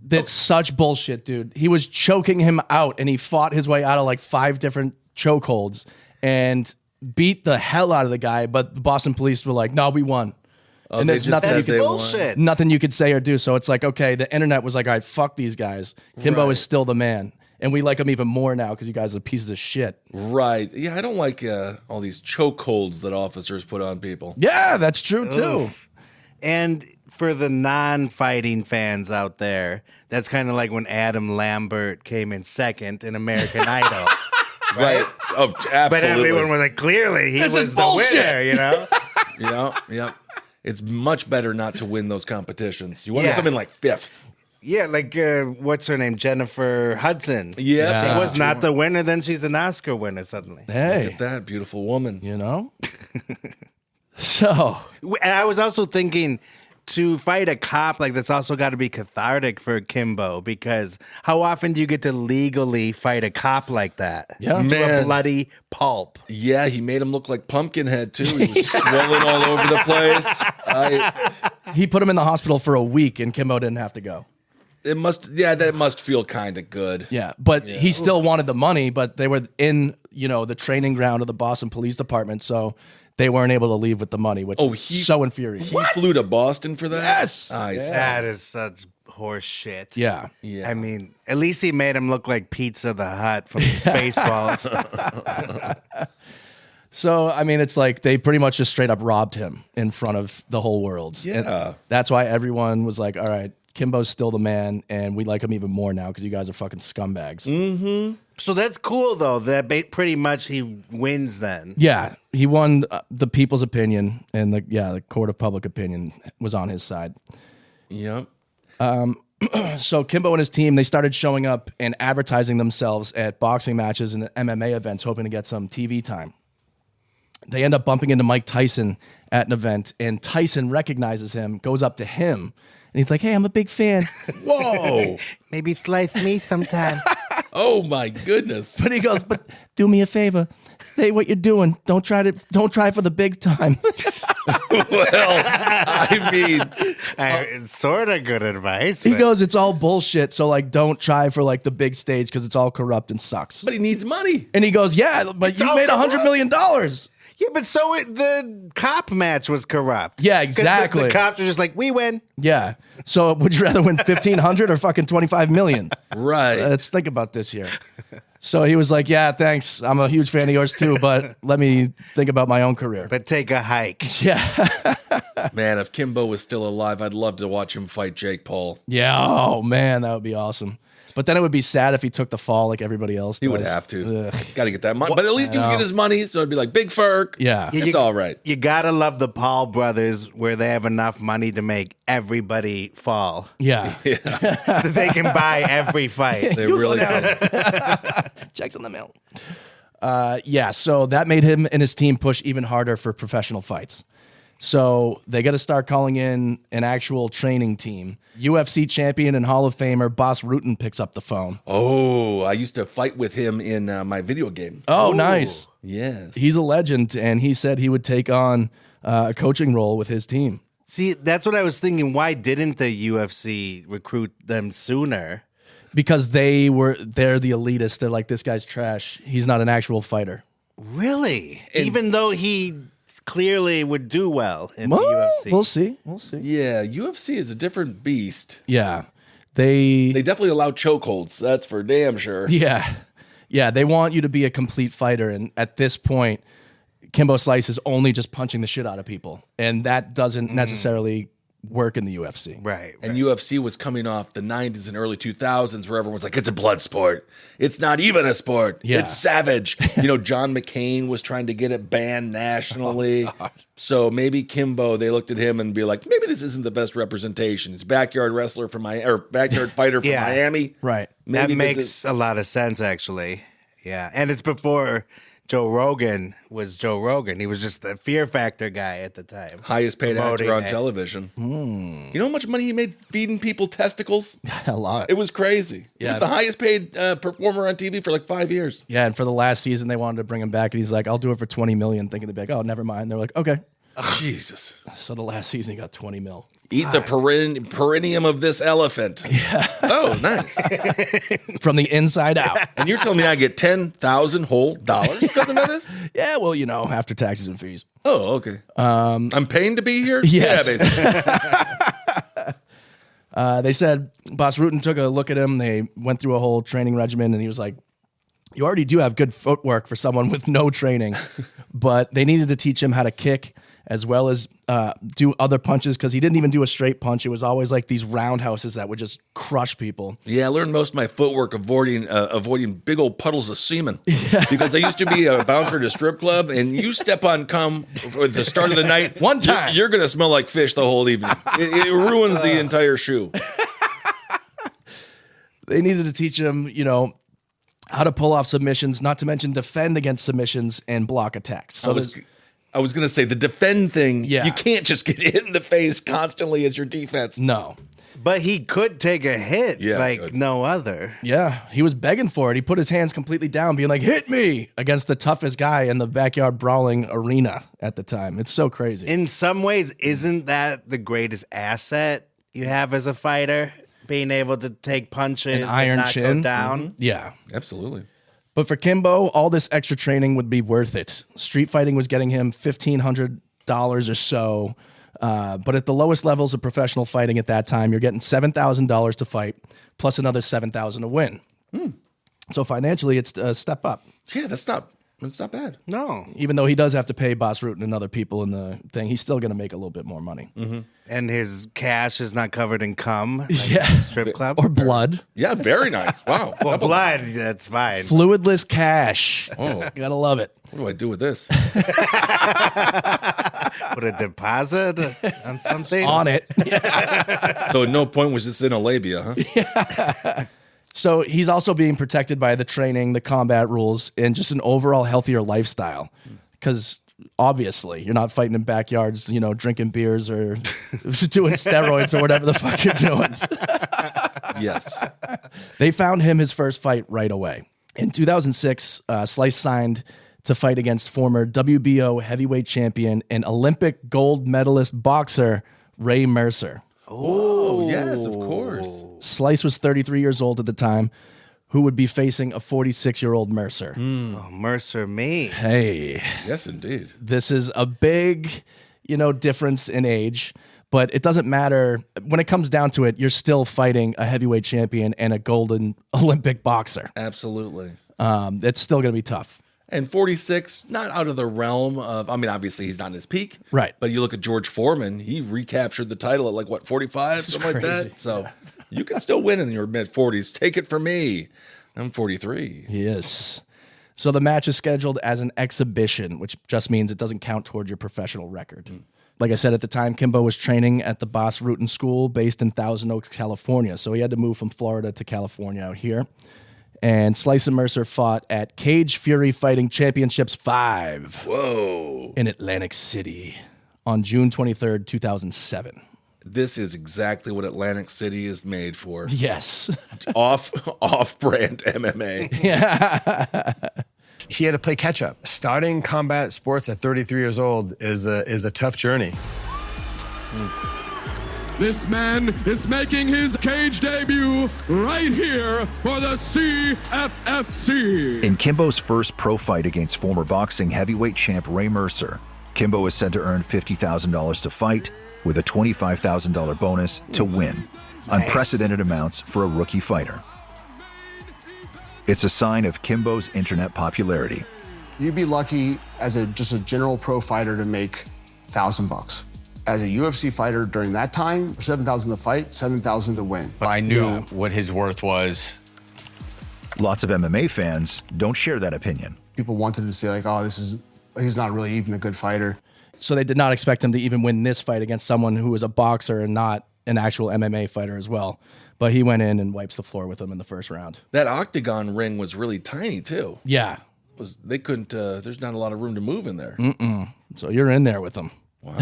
S1: That's such bullshit, dude. He was choking him out, and he fought his way out of like 5 different chokeholds and beat the hell out of the guy. But the Boston police were like, "No, we won."
S12: Oh,
S1: And there's nothing you
S11: That's
S1: could
S11: bullshit.
S1: nothing you could say or do. So it's like, okay, the internet was like, "All right, fuck these guys. Kimbo
S12: Right.
S1: is still the man, and we like him even more now because you guys are pieces of shit."
S12: Right. Yeah, I don't like all these chokeholds that officers put on people.
S1: Yeah, that's true too.
S11: And for the non-fighting fans out there, that's kind of like when Adam Lambert came in second in American Idol.
S12: Right. Oh, absolutely.
S11: But everyone was like, clearly he
S1: This
S11: was
S1: is
S11: the
S1: bullshit.
S11: winner, you know?
S12: Yeah. It's much better not to win those competitions. You want
S11: Yeah.
S12: to come in like 5th.
S11: Yeah, like, what's her name? Jennifer Hudson.
S12: Yeah.
S11: She was not the winner, then she's an Oscar winner suddenly.
S1: Hey,
S12: Look at that beautiful woman.
S1: you know. So
S11: And I was also thinking, to fight a cop, like, that's also got to be cathartic for Kimbo, because how often do you get to legally fight a cop like that?
S1: Yeah.
S11: To a
S12: Man.
S11: bloody pulp.
S12: Yeah, he made him look like Pumpkinhead too. He was swelling all over the place.
S1: he put him in the hospital for a week, and Kimbo didn't have to go.
S12: That must feel kind of good.
S1: Yeah, but he still wanted the money, but they were in, the training ground of the Boston Police Department, so they weren't able to leave with the money, which is so infuriating.
S12: He flew to Boston for that?
S1: Yes.
S12: I see.
S11: That is such horse shit.
S1: Yeah.
S12: Yeah.
S11: I mean, at least he made him look like Pizza the Hut from Spaceballs.
S1: So, I mean, it's like they pretty much just straight up robbed him in front of the whole world.
S12: Yeah.
S1: And that's why everyone was like, all right, Kimbo's still the man, and we like him even more now because you guys are fucking scumbags.
S12: Mm-hmm.
S11: So that's cool, though. That pretty much he wins then.
S1: Yeah, he won the people's opinion, and the court of public opinion was on his side.
S12: Yep.
S1: So Kimbo and his team, they started showing up and advertising themselves at boxing matches and MMA events, hoping to get some TV time. They end up bumping into Mike Tyson at an event, and Tyson recognizes him, goes up to him, and he's like, "Hey, I'm a big fan."
S12: Whoa.
S11: Maybe slice me sometime.
S12: Oh my goodness.
S1: But he goes, "But do me a favor. Say what you're doing. Don't try for the big time."
S12: Well, I mean,
S11: It's sort of good advice.
S1: He
S11: but-
S1: goes, "It's all bullshit. So like, don't try for like the big stage because it's all corrupt and sucks."
S12: but he needs money.
S1: And he goes, "Yeah, but you
S11: all
S1: made $100 million."
S11: Yeah, but the cop match was corrupt.
S1: Yeah,
S11: 'Cause
S1: exactly.
S11: The cops are just like, we win.
S1: Yeah. So would you rather win 1,500 or fucking 25 million?
S12: Right.
S1: Let's think about this here. So he was like, "Yeah, thanks. I'm a huge fan of yours too, but let me think about my own career."
S11: But take a hike.
S1: Yeah.
S12: Man, if Kimbo was still alive, I'd love to watch him fight Jake Paul.
S1: Yeah. Oh man, that would be awesome. But then it would be sad if he took the fall like everybody else
S12: He
S1: does.
S12: would have to.
S1: Ugh.
S12: Got to get that money. But at least he would get his money, so it'd be like Big Ferg.
S1: Yeah.
S12: It's all right.
S11: You gotta love the Paul brothers where they have enough money to make everybody fall.
S1: Yeah.
S11: They can buy every fight.
S12: They really do.
S1: Checks in the mail. Yeah, so that made him and his team push even harder for professional fights. So they got to start calling in an actual training team. UFC champion and Hall of Famer Bas Rutten picks up the phone.
S12: Oh, I used to fight with him in my video game.
S1: Oh, nice.
S12: Yes.
S1: He's a legend, and he said he would take on a coaching role with his team.
S11: See, that's what I was thinking. Why didn't the UFC recruit them sooner?
S1: Because they're the elitists. They're like, this guy's trash. He's not an actual fighter.
S11: Really? Even though he clearly would do well in the UFC.
S1: We'll see. We'll see.
S12: Yeah, UFC is a different beast.
S1: Yeah.
S12: They definitely allow chokeholds. That's for damn sure.
S1: Yeah. Yeah, they want you to be a complete fighter. And at this point, Kimbo Slice is only just punching the shit out of people. And that doesn't necessarily work in the UFC.
S11: Right.
S12: And UFC was coming off the 90s and early 2000s where everyone's like, it's a blood sport. It's not even a sport.
S1: Yeah.
S12: It's savage. John McCain was trying to get it banned nationally. So maybe Kimbo, they looked at him and be like, maybe this isn't the best representation. He's backyard wrestler from backyard fighter from Miami.
S1: Right.
S12: Maybe
S11: that makes a lot of sense, actually. Yeah. And it's before Joe Rogan was Joe Rogan. He was just the Fear Factor guy at the time.
S12: Highest paid actor on television. You know how much money he made feeding people testicles?
S1: A lot.
S12: It was crazy. He was the highest paid performer on TV for like 5 years.
S1: Yeah, and for the last season, they wanted to bring him back, and he's like, "I'll do it for $20 million," thinking they'd be like, "Oh, never mind." They're like, "Okay."
S12: Jesus.
S1: So the last season, he got $20 million.
S12: Eat the perineum of this elephant. Yeah. Oh, nice.
S1: From the inside out.
S12: And you're telling me I get 10,000 whole dollars because of this?
S1: Yeah, well, after taxes and fees.
S12: Oh, okay. I'm paying to be here?
S1: Yes.
S12: Yeah, basically.
S1: They said Bas Rutten took a look at him. They went through a whole training regimen, and he was like, "You already do have good footwork for someone with no training," but they needed to teach him how to kick as well as do other punches because he didn't even do a straight punch. It was always like these roundhouses that would just crush people.
S12: Yeah, I learned most of my footwork avoiding big old puddles of semen because I used to be a bouncer at a strip club, and you step on cum for the start of the night,
S1: one time,
S12: you're going to smell like fish the whole evening. It ruins the entire shoe.
S1: They needed to teach him, how to pull off submissions, not to mention defend against submissions and block attacks. So
S12: I was going to say the defend thing,
S1: Yeah.
S12: you can't just get hit in the face constantly as your defense.
S1: No.
S11: But he could take a hit
S12: good.
S11: no other.
S1: Yeah, he was begging for it. He put his hands completely down, being like, "Hit me," against the toughest guy in the backyard brawling arena at the time. It's so crazy.
S11: In some ways, isn't that the greatest asset you have as a fighter? Being able to take punches
S1: An iron
S11: and not
S1: chin.
S11: go down?
S1: Yeah.
S12: Absolutely.
S1: But for Kimbo, all this extra training would be worth it. Street fighting was getting him $1,500 or so. But at the lowest levels of professional fighting at that time, you're getting $7,000 to fight, plus another $7,000 to win. So financially, it's a step up.
S12: Yeah, that's not It's not bad.
S11: No.
S1: Even though he does have to pay Boss Rutan and other people in the thing, he's still going to make a little bit more money.
S12: Mm-hmm.
S11: And his cash is not covered in cum. Like
S1: Yeah.
S11: the strip club.
S1: Or blood.
S12: Yeah, very nice. Wow.
S11: Well, blood, that's fine.
S1: Fluidless cash.
S12: Oh.
S1: Gotta love it.
S12: What do I do with this?
S11: Put a deposit on something?
S1: On it.
S12: So at no point was this in a labia, huh?
S1: So he's also being protected by the training, the combat rules, and just an overall healthier lifestyle. Because obviously, you're not fighting in backyards, drinking beers or doing steroids or whatever the fuck you're doing.
S12: Yes.
S1: They found him his first fight right away. In 2006, Slice signed to fight against former WBO heavyweight champion and Olympic gold medalist boxer Ray Mercer.
S12: Oh, yes, of course.
S1: Slice was 33 years old at the time, who would be facing a 46-year-old Mercer.
S11: Oh, Mercer me.
S1: Hey.
S12: Yes, indeed.
S1: This is a big, difference in age, but it doesn't matter. When it comes down to it, you're still fighting a heavyweight champion and a golden Olympic boxer.
S12: Absolutely.
S1: It's still going to be tough.
S12: And 46, not out of the realm of, obviously he's not in his peak.
S1: Right.
S12: But you look at George Foreman, he recaptured the title at 45, something like that. So you can still win in your mid-40s. Take it from me. I'm 43.
S1: Yes. So the match is scheduled as an exhibition, which just means it doesn't count toward your professional record. Like I said, at the time, Kimbo was training at the Boss Rutan School based in Thousand Oaks, California. So he had to move from Florida to California out here. And Slice and Mercer fought at Cage Fury Fighting Championships 5.
S12: Whoa.
S1: In Atlantic City on June 23rd, 2007.
S12: This is exactly what Atlantic City is made for.
S1: Yes.
S12: Off-brand MMA.
S1: Yeah.
S10: He had to play catch up. Starting combat sports at 33 years old is a tough journey.
S2: This man is making his cage debut right here for the CFFC.
S6: In Kimbo's first pro fight against former boxing heavyweight champ Ray Mercer, Kimbo is said to earn $50,000 to fight, with a $25,000 bonus to win. Unprecedented amounts for a rookie fighter. It's a sign of Kimbo's internet popularity.
S14: You'd be lucky as just a general pro fighter to make $1,000. As a UFC fighter during that time, $7,000 to fight, $7,000 to win.
S5: But I knew what his worth was.
S6: Lots of MMA fans don't share that opinion.
S14: People wanted to say he's not really even a good fighter.
S1: So they did not expect him to even win this fight against someone who was a boxer and not an actual MMA fighter as well. But he went in and wipes the floor with him in the first round.
S12: That octagon ring was really tiny, too.
S1: Yeah.
S12: They couldn't, there's not a lot of room to move in there.
S1: So you're in there with him.
S12: Wow.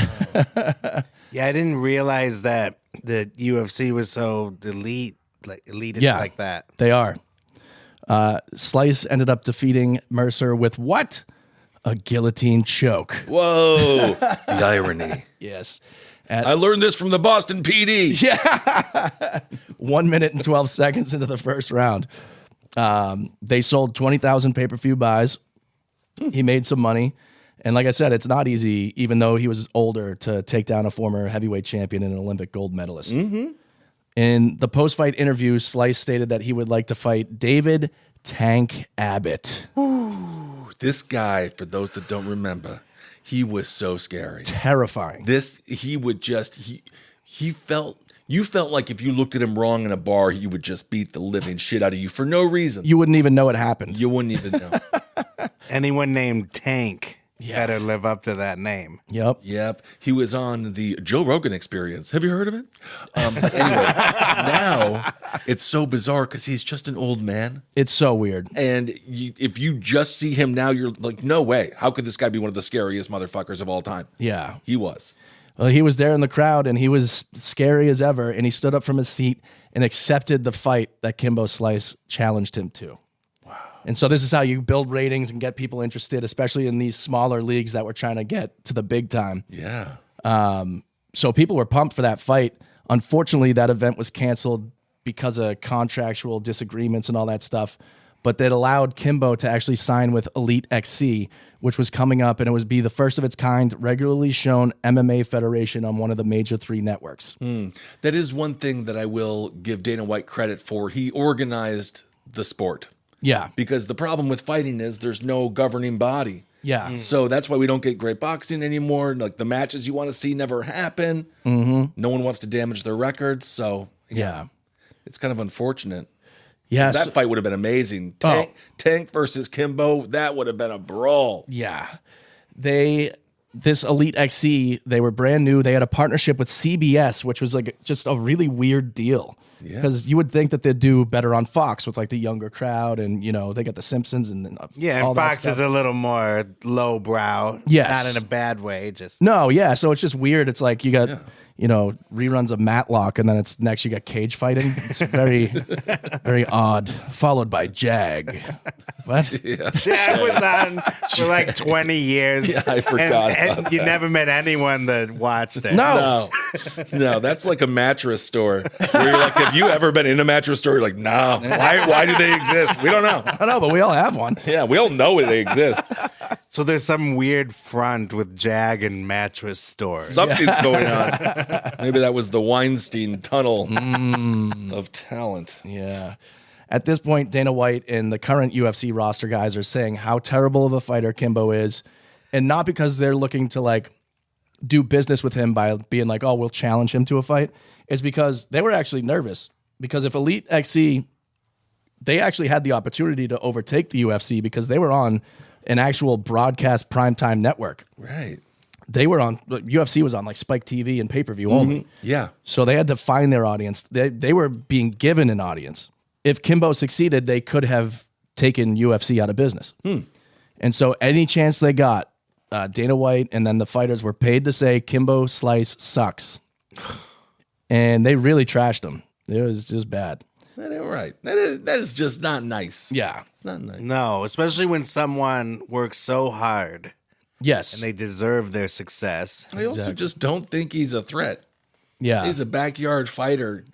S11: Yeah, I didn't realize that the UFC was so elitist like that.
S1: They are. Slice ended up defeating Mercer with what? A guillotine choke.
S12: Whoa. The irony.
S1: Yes.
S12: I learned this from the Boston PD.
S1: Yeah. 1 minute and 12 seconds into the first round. They sold 20,000 pay-per-view buys. He made some money. And like I said, it's not easy, even though he was older, to take down a former heavyweight champion and an Olympic gold medalist.
S12: Mm-hmm.
S1: In the post-fight interview, Slice stated that he would like to fight David Tank Abbott.
S12: Ooh, this guy, for those that don't remember, he was so scary.
S1: Terrifying.
S12: You felt like if you looked at him wrong in a bar, he would just beat the living shit out of you for no reason.
S1: You wouldn't even know it happened.
S12: You wouldn't even know.
S11: Anyone named Tank better live up to that name.
S1: Yep.
S12: He was on the Joe Rogan Experience. Have you heard of it? But anyway, now it's so bizarre because he's just an old man.
S1: It's so weird.
S12: And if you just see him now, you're like, no way. How could this guy be one of the scariest motherfuckers of all time?
S1: Yeah.
S12: He was.
S1: Well, he was there in the crowd, and he was scary as ever, and he stood up from his seat and accepted the fight that Kimbo Slice challenged him to. Wow. And so this is how you build ratings and get people interested, especially in these smaller leagues that we're trying to get to the big time.
S12: Yeah.
S1: So people were pumped for that fight. Unfortunately, that event was canceled because of contractual disagreements and all that stuff. But that allowed Kimbo to actually sign with Elite XC, which was coming up, and it would be the first of its kind regularly shown MMA federation on one of the major 3 networks.
S12: That is one thing that I will give Dana White credit for. He organized the sport.
S1: Yeah.
S12: Because the problem with fighting is there's no governing body.
S1: Yeah.
S12: So that's why we don't get great boxing anymore. Like the matches you want to see never happen.
S1: Mm-hmm.
S12: No one wants to damage their records. So
S1: Yeah.
S12: it's kind of unfortunate.
S1: Yeah.
S12: That fight would have been amazing. Tank versus Kimbo, that would have been a brawl.
S1: Yeah. This Elite XC, they were brand new. They had a partnership with CBS, which was like just a really weird deal. Because you would think that they'd do better on Fox with like the younger crowd, and they got the Simpsons and all
S11: and
S1: that
S11: Fox
S1: stuff.
S11: is a little more lowbrow.
S1: Yes.
S11: Not in a bad way. Just
S1: No, yeah. So it's just weird. It's like you got reruns of Matlock, and then it's next you got cage fighting. It's very, very odd. Followed by Jag. What?
S11: Jag was on for like 20 years.
S12: Yeah, I forgot.
S11: And you never met anyone that watched it.
S12: No, that's like a mattress store where you're like, have you ever been in a mattress store? You're like, no. Why do they exist? We don't know.
S1: I don't know, but we all have one.
S12: Yeah, we all know they exist.
S11: So there's some weird front with Jag and mattress stores.
S12: Something's going on. Maybe that was the Weinstein tunnel of talent.
S1: Yeah. At this point, Dana White and the current UFC roster guys are saying how terrible of a fighter Kimbo is, and not because they're looking to like do business with him by being like, oh, we'll challenge him to a fight. It's because they were actually nervous, because if Elite XC, they actually had the opportunity to overtake the UFC because they were on an actual broadcast primetime network.
S12: Right.
S1: They were on, UFC was on like Spike TV and pay-per-view only.
S12: Yeah.
S1: So they had to find their audience. They were being given an audience. If Kimbo succeeded, they could have taken UFC out of business. And so any chance they got, Dana White and then the fighters were paid to say Kimbo Slice sucks. And they really trashed him. It was just bad.
S12: That ain't right. That is just not nice.
S1: Yeah.
S12: It's not nice.
S11: No, especially when someone works so hard.
S1: Yes.
S11: And they deserve their success.
S12: I also just don't think he's a threat.
S1: Yeah.
S12: He's a backyard fighter.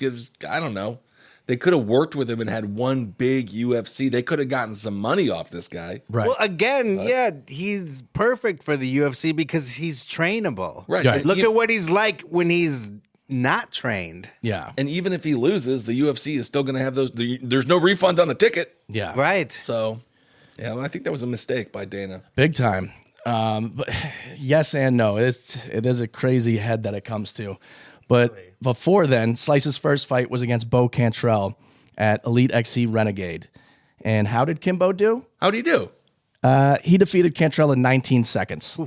S12: I don't know. They could have worked with him and had one big UFC. They could have gotten some money off this guy.
S1: Right.
S11: Well, again, he's perfect for the UFC because he's trainable.
S12: Right.
S11: Look at what he's like when he's not trained.
S1: Yeah.
S12: And even if he loses, the UFC is still going to have those. There's no refund on the ticket.
S1: Yeah.
S11: Right.
S12: So, yeah, I think that was a mistake by Dana.
S1: Big time. But yes and no. It is a crazy head that it comes to. But before then, Slice's first fight was against Bo Cantrell at Elite XC Renegade. And how did Kimbo do?
S12: How'd he do?
S1: He defeated Cantrell in 19 seconds.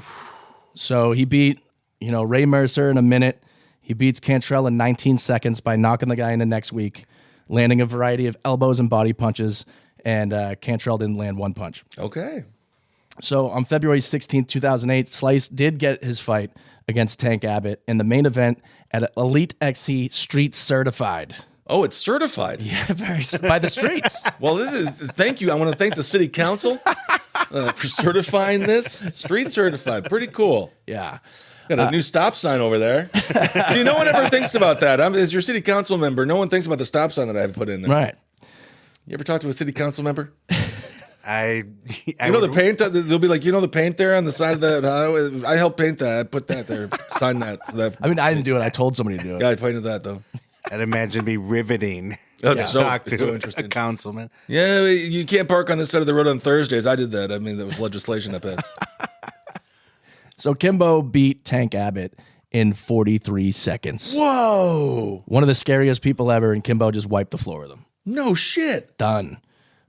S1: So he beat, Ray Mercer in a minute. He beats Cantrell in 19 seconds by knocking the guy in the next week, landing a variety of elbows and body punches, and Cantrell didn't land one punch.
S12: Okay.
S1: So on February 16th, 2008, Slice did get his fight against Tank Abbott in the main event at Elite XC Street Certified.
S12: Oh, it's certified.
S1: Yeah, by the streets.
S12: Well, thank you. I want to thank the city council for certifying this. Street certified. Pretty cool.
S1: Yeah.
S12: Got a new stop sign over there. See, no one ever thinks about that. As your city council member, no one thinks about the stop sign that I have put in there.
S1: Right.
S12: You ever talk to a city council member?
S11: I
S12: the paint. They'll be like, the paint there on the side of the highway. I helped paint that. I put that there. Sign that. So that.
S1: I mean, I didn't do it. I told somebody to do it.
S12: Yeah, I painted that though.
S11: I'd imagine it'd be riveting.
S12: That's
S11: to talk to
S12: so interesting.
S11: A councilman.
S12: Yeah, you can't park on this side of the road on Thursdays. I did that. I mean, that was legislation I passed.
S1: So Kimbo beat Tank Abbott in 43 seconds.
S12: Whoa!
S1: One of the scariest people ever, and Kimbo just wiped the floor with him.
S12: No shit.
S1: Done.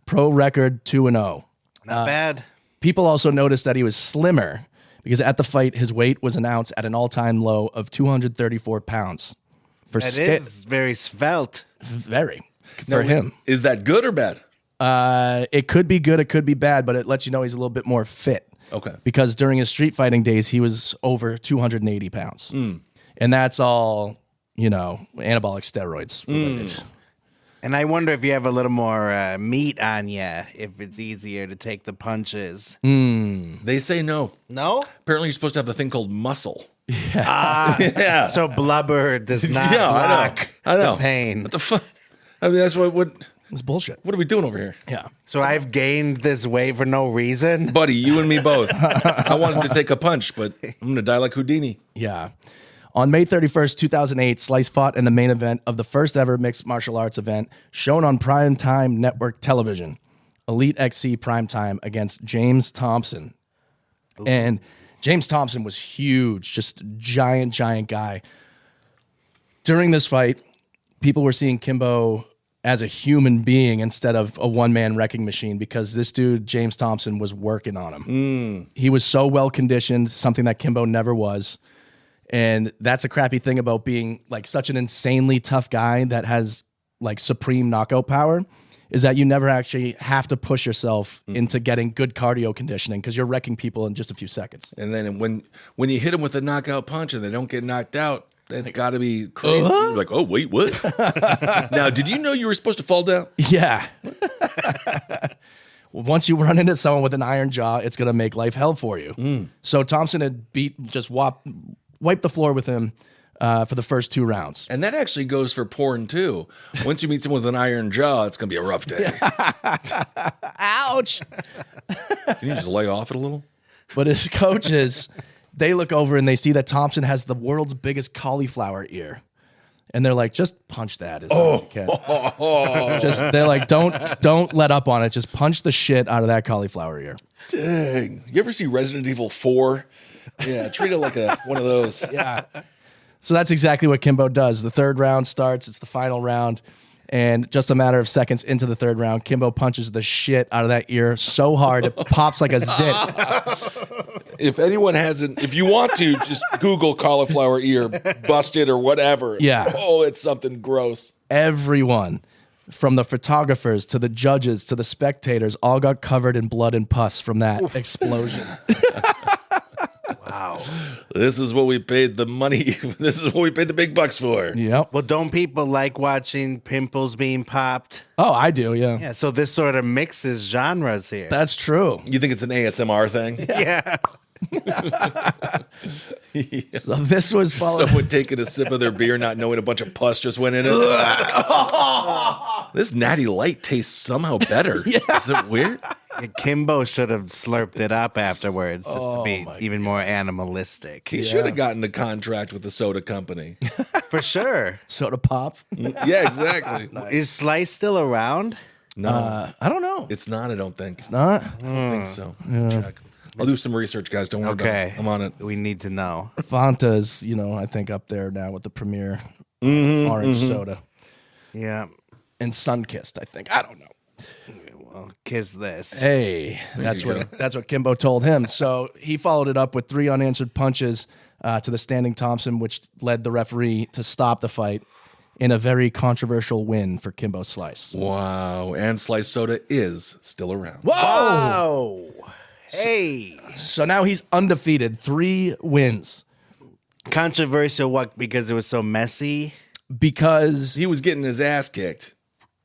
S1: Pro record 2-0.
S11: Not bad.
S1: People also noticed that he was slimmer because at the fight, his weight was announced at an all-time low of 234 pounds.
S11: That is very svelte.
S1: Very. For him.
S12: Is that good or bad?
S1: It could be good, it could be bad, but it lets you know he's a little bit more fit.
S12: Okay.
S1: Because during his street fighting days, he was over 280 pounds. And that's all, anabolic steroids related.
S11: And I wonder if you have a little more meat on you, if it's easier to take the punches.
S12: They say no.
S11: No?
S12: Apparently, you're supposed to have the thing called muscle.
S11: Yeah. So blubber does not block the pain.
S12: What the fuck? I mean, that's what
S1: it's bullshit.
S12: What are we doing over here?
S1: Yeah.
S11: So I've gained this weight for no reason?
S12: Buddy, you and me both. I wanted to take a punch, but I'm going to die like Houdini.
S1: Yeah. On May 31st, 2008, Slice fought in the main event of the first ever mixed martial arts event shown on primetime network television. Elite XC primetime against James Thompson. And James Thompson was huge, just giant guy. During this fight, people were seeing Kimbo as a human being instead of a one-man wrecking machine because this dude, James Thompson, was working on him. He was so well-conditioned, something that Kimbo never was. And that's a crappy thing about being like such an insanely tough guy that has like supreme knockout power is that you never actually have to push yourself into getting good cardio conditioning because you're wrecking people in just a few seconds.
S12: And then when you hit them with a knockout punch and they don't get knocked out, that's got to be crazy. You're like, oh, wait, what? Now, did you know you were supposed to fall down?
S1: Yeah. Once you run into someone with an iron jaw, it's going to make life hell for you. So Thompson had wiped the floor with him for the first 2 rounds.
S12: And that actually goes for porn, too. Once you meet someone with an iron jaw, it's going to be a rough day.
S1: Ouch.
S12: Can you just lay off it a little?
S1: But his coaches, they look over and they see that Thompson has the world's biggest cauliflower ear. And they're like, just punch that. They're like, don't let up on it. Just punch the shit out of that cauliflower ear.
S12: Dang. You ever see Resident Evil 4? Yeah, treat it like one of those.
S1: Yeah. So that's exactly what Kimbo does. The 3rd round starts. It's the final round. And just a matter of seconds into the 3rd round, Kimbo punches the shit out of that ear so hard it pops like a zit.
S12: If you want to, just Google cauliflower ear busted or whatever.
S1: Yeah.
S12: Oh, it's something gross.
S1: Everyone, from the photographers to the judges to the spectators, all got covered in blood and pus from that explosion.
S12: Wow. This is what we paid the money. This is what we paid the big bucks for.
S1: Yep.
S11: Well, don't people like watching pimples being popped?
S1: Oh, I do, yeah.
S11: Yeah, so this sort of mixes genres here.
S1: That's true.
S12: You think it's an ASMR thing?
S11: Yeah.
S1: So this was
S12: someone taking a sip of their beer, not knowing a bunch of pus just went in it. This natty light tastes somehow better. Yeah. Is it weird?
S11: Kimbo should have slurped it up afterwards just to be even more animalistic.
S12: He should have gotten a contract with the soda company.
S11: For sure.
S1: Soda pop.
S12: Yeah, exactly.
S11: Nice. Is Slice still around?
S12: No.
S1: I don't know.
S12: It's not, I don't think.
S1: It's not?
S12: I don't think so.
S1: Yeah.
S12: Check. I'll do some research, guys. Don't worry about it. I'm on it.
S11: We need to know.
S1: Fanta's, I think up there now with the premier orange soda.
S11: Yeah.
S1: And Sunkissed, I think. I don't know.
S11: Well, kiss this.
S1: Hey, that's what Kimbo told him. So he followed it up with 3 unanswered punches to the standing Thompson, which led the referee to stop the fight in a very controversial win for Kimbo Slice.
S12: Wow. And Slice Soda is still around.
S11: Whoa! Hey.
S1: So now he's undefeated, 3 wins.
S11: Controversial what? Because it was so messy?
S1: Because
S12: he was getting his ass kicked.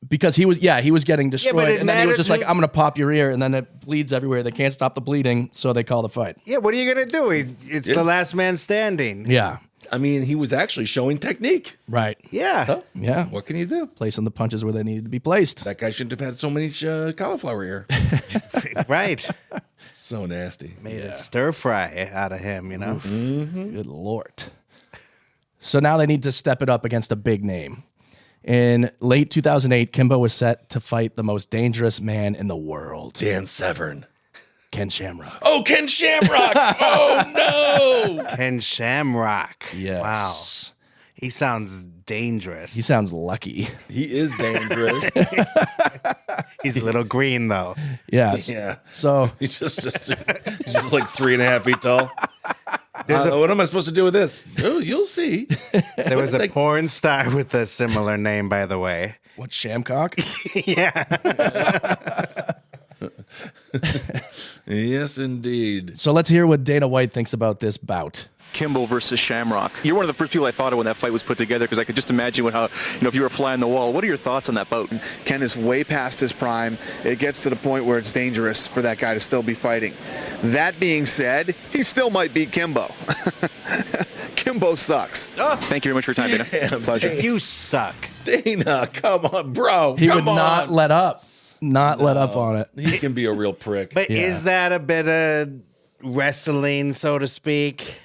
S1: Because he was getting destroyed, and then he was just like, I'm going to pop your ear, and then it bleeds everywhere. They can't stop the bleeding, so they call the fight.
S11: Yeah, what are you going to do? It's the last man standing.
S1: Yeah.
S12: I mean, he was actually showing technique.
S1: Right.
S11: Yeah.
S12: So,
S1: yeah.
S12: What can you do?
S1: Placing the punches where they needed to be placed.
S12: That guy shouldn't have had so many cauliflower ear.
S11: Right.
S12: So nasty.
S11: Made a stir fry out of him,
S1: Mm-hmm. Good Lord. So now they need to step it up against a big name. In late 2008, Kimbo was set to fight the most dangerous man in the world.
S12: Dan Severn.
S1: Ken Shamrock.
S12: Oh, Ken Shamrock! Oh, no!
S11: Ken Shamrock.
S1: Yes.
S11: Wow. He sounds dangerous.
S1: He sounds lucky.
S12: He is dangerous.
S11: He's a little green, though.
S1: Yeah.
S12: Yeah.
S1: So
S12: he's just like 3.5 feet tall. What am I supposed to do with this? Oh, you'll see.
S11: There was a porn star with a similar name, by the way.
S1: What, Shamcock?
S11: Yeah.
S12: Yes, indeed.
S1: So let's hear what Dana White thinks about this bout.
S15: Kimbo versus Shamrock. You're one of the first people I thought of when that fight was put together because I could just imagine how, if you were a fly on the wall. What are your thoughts on that bout?
S16: Ken is way past his prime. It gets to the point where it's dangerous for that guy to still be fighting. That being said, he still might beat Kimbo. Kimbo sucks.
S15: Oh, thank you very much for your time, Dana.
S16: Pleasure.
S11: You suck.
S12: Dana, come on, bro.
S1: He would not let up. Let up on it.
S12: He can be a real prick.
S11: But is that a bit of wrestling, so to speak?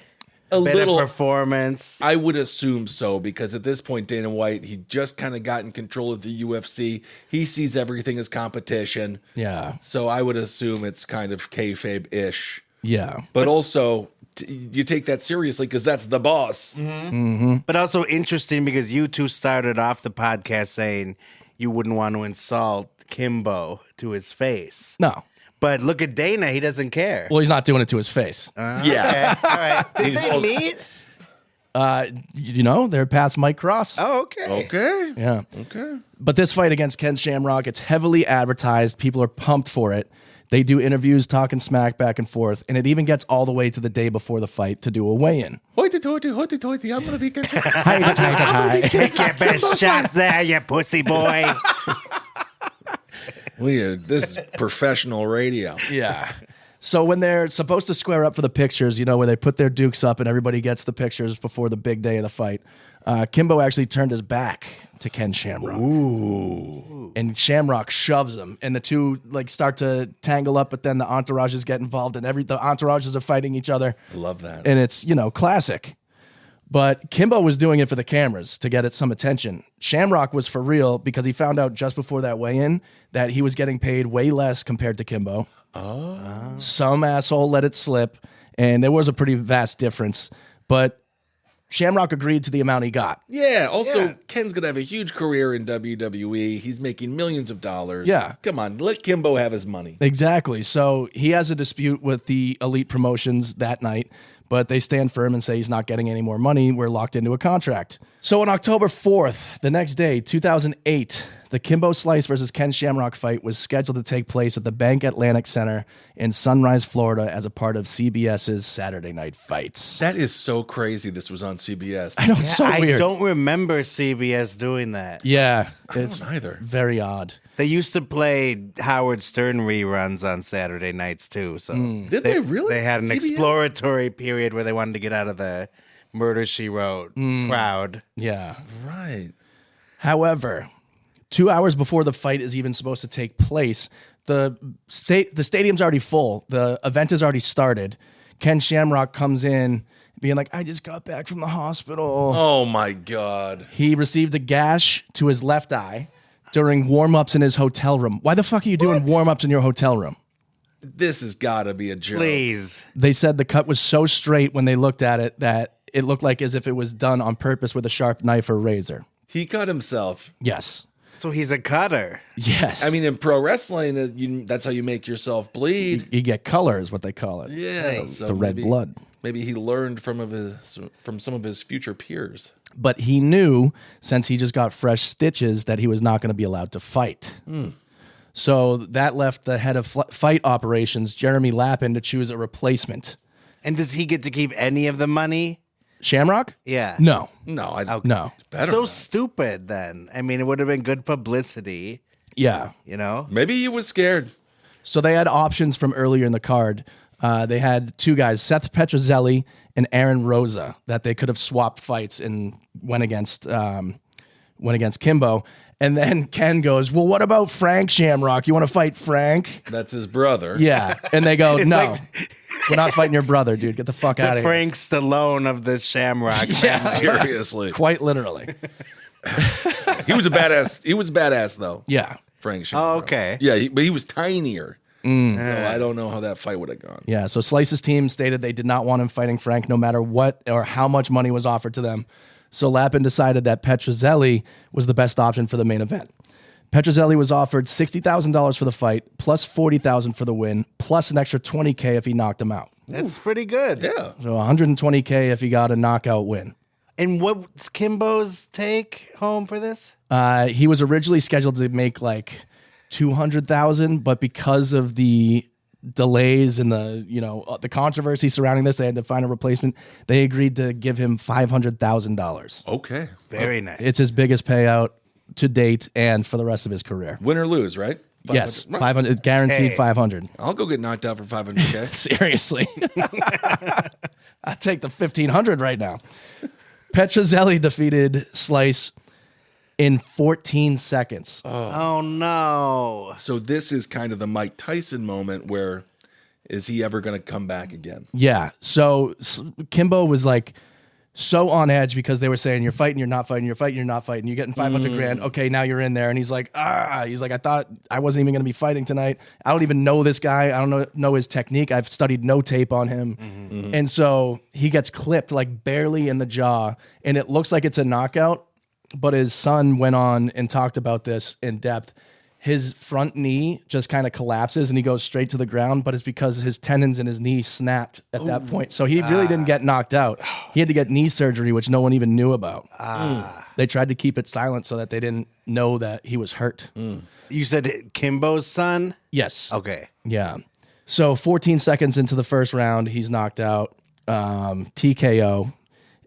S12: A
S11: better
S12: little
S11: performance.
S12: I would assume so, because at this point, Dana White, he just kind of got in control of the UFC. He sees everything as competition.
S1: Yeah.
S12: So I would assume it's kind of kayfabe-ish.
S1: Yeah.
S12: But also, you take that seriously because that's the boss.
S11: But also interesting because you two started off the podcast saying you wouldn't want to insult Kimbo to his face.
S1: No.
S11: But look at Dana. He doesn't care.
S1: Well, he's not doing it to his face.
S12: Yeah.
S11: Okay. All right. Did
S12: He's
S11: they
S12: also-
S11: meet?
S1: Their paths might cross.
S11: Oh, okay.
S12: Okay.
S1: Yeah.
S12: Okay.
S1: But this fight against Ken Shamrock, it's heavily advertised. People are pumped for it. They do interviews talking smack back and forth, and it even gets all the way to the day before the fight to do a weigh-in.
S12: Hoity-toity, I'm going to be
S11: Take your best shots there, you pussy boy.
S12: This is professional radio.
S1: Yeah. So when they're supposed to square up for the pictures, where they put their dukes up and everybody gets the pictures before the big day of the fight, Kimbo actually turned his back to Ken Shamrock.
S12: Ooh.
S1: And Shamrock shoves him, and the two start to tangle up, but then the entourages get involved, and the entourages are fighting each other.
S12: I love that.
S1: And it's, classic. But Kimbo was doing it for the cameras to get some attention. Shamrock was for real because he found out just before that weigh-in that he was getting paid way less compared to Kimbo.
S12: Oh.
S1: Some asshole let it slip, and there was a pretty vast difference. But Shamrock agreed to the amount he got.
S12: Yeah. Also, Ken's going to have a huge career in WWE. He's making millions of dollars.
S1: Yeah.
S12: Come on, let Kimbo have his money.
S1: Exactly. So he has a dispute with the Elite Promotions that night, but they stand firm and say he's not getting any more money. We're locked into a contract. So on October 4th, the next day, 2008, the Kimbo Slice versus Ken Shamrock fight was scheduled to take place at the Bank Atlantic Center in Sunrise, Florida, as a part of CBS's Saturday Night Fights.
S12: That is so crazy this was on CBS.
S1: I know, it's so weird.
S11: I don't remember CBS doing that.
S1: Yeah,
S12: it's either.
S1: Very odd.
S11: They used to play Howard Stern reruns on Saturday nights too. So
S12: Did they really?
S11: They had an
S12: CBS?
S11: exploratory period where they wanted to get out of the Murder, She Wrote crowd.
S1: Yeah.
S12: Right.
S1: However, 2 hours before the fight is even supposed to take place, the stadium's already full. The event has already started. Ken Shamrock comes in being like, I just got back from the hospital.
S12: Oh, my God.
S1: He received a gash to his left eye during warm-ups in his hotel room. Why the fuck are you doing warm-ups in your hotel room?
S12: This has got to be a joke.
S11: Please.
S1: They said the cut was so straight when they looked at it that it looked like as if it was done on purpose with a sharp knife or razor.
S12: He cut himself.
S1: Yes.
S11: So he's a cutter.
S1: Yes.
S12: I mean, in pro wrestling, that's how you make yourself bleed.
S1: You get color is what they call it.
S12: Yeah. So
S1: the red blood.
S12: Maybe he learned from some of his future peers.
S1: But he knew, since he just got fresh stitches, that he was not going to be allowed to fight. So that left the head of fight operations, Jeremy Lappin, to choose a replacement.
S11: And does he get to keep any of the money?
S1: Shamrock?
S11: Yeah.
S1: No.
S12: No.
S1: No.
S11: So stupid then. I mean, it would have been good publicity.
S1: Yeah.
S12: Maybe he was scared.
S1: So they had options from earlier in the card. They had two guys, Seth Petrozelli and Aaron Rosa, that they could have swapped fights and went against Kimbo. And then Ken goes, well, what about Frank Shamrock? You want to fight Frank?
S12: That's his brother.
S1: Yeah. And they go,
S11: It's
S1: no,
S11: like-
S1: we're not fighting your brother, dude. Get the fuck out of here.
S11: Frank Stallone of the Shamrock.
S1: Yeah.
S12: Seriously.
S1: Quite literally.
S12: He was a badass. He was badass, though.
S1: Yeah.
S12: Frank Shamrock.
S11: Oh, okay.
S12: Yeah, but he was tinier. So I don't know how that fight would have gone.
S1: Yeah, so Slice's team stated they did not want him fighting Frank no matter what or how much money was offered to them. So Lappin decided that Petrozelli was the best option for the main event. Petrozelli was offered $60,000 for the fight, plus $40,000 for the win, plus an extra $20K if he knocked him out.
S11: That's pretty good.
S12: Yeah.
S1: So $120K if he got a knockout win.
S11: And what's Kimbo's take home for this?
S1: He was originally scheduled to make like $200,000, but because of the delays and the controversy surrounding this, they had to find a replacement. They agreed to give him $500,000.
S12: Okay.
S11: Very nice.
S1: It's his biggest payout to date and for the rest of his career.
S12: Win or lose, right?
S1: Yes, 500 guaranteed. 500.
S12: I'll go get knocked out for $500K.
S1: Seriously, I take the 1,500 right now. Petrozelli defeated Slice in 14 seconds.
S11: Oh no!
S12: So this is kind of the Mike Tyson moment where Is he ever going to come back again?
S1: Yeah. So Kimbo was like so on edge because they were saying, you're fighting, you're not fighting, you're fighting, you're not fighting. You're getting 500 grand. Okay, now you're in there. And he's like, I thought I wasn't even going to be fighting tonight. I don't even know this guy. I don't know his technique. I've studied no tape on him. And so he gets clipped like barely in the jaw. And it looks like it's a knockout. But his son went on and talked about this in depth. His front knee just kind of collapses and he goes straight to the ground, but it's because his tendons in his knee snapped at that point. So he really didn't get knocked out. He had to get knee surgery, which no one even knew about. They tried to keep it silent so that they didn't know that he was hurt.
S11: You said Kimbo's son?
S1: Yes.
S11: Okay.
S1: Yeah. So 14 seconds into the first round, he's knocked out. TKO.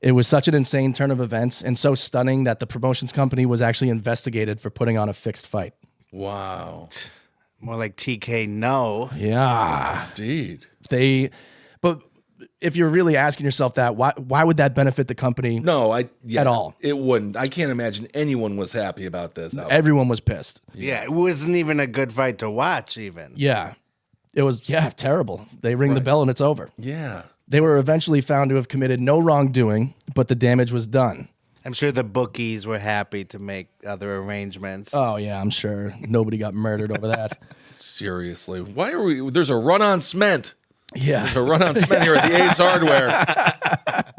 S1: It was such an insane turn of events and so stunning that the promotions company was actually investigated for putting on a fixed fight.
S12: Wow.
S11: More like TK no.
S1: Yeah.
S12: Indeed.
S1: But if you're really asking yourself that, why would that benefit the company?
S12: No,
S1: at all.
S12: It wouldn't. I can't imagine anyone was happy about this.
S1: Everyone was pissed.
S11: Yeah, it wasn't even a good fight to watch even.
S1: Yeah. It was, terrible. They ring the bell and it's over.
S12: Yeah.
S1: They were eventually found to have committed no wrongdoing, but the damage was done.
S11: I'm sure the bookies were happy to make other arrangements.
S1: Oh, yeah, I'm sure. Nobody got murdered over that.
S12: Seriously. Why are we... There's a run on cement.
S1: Yeah.
S12: There's a run on cement here at the Ace Hardware.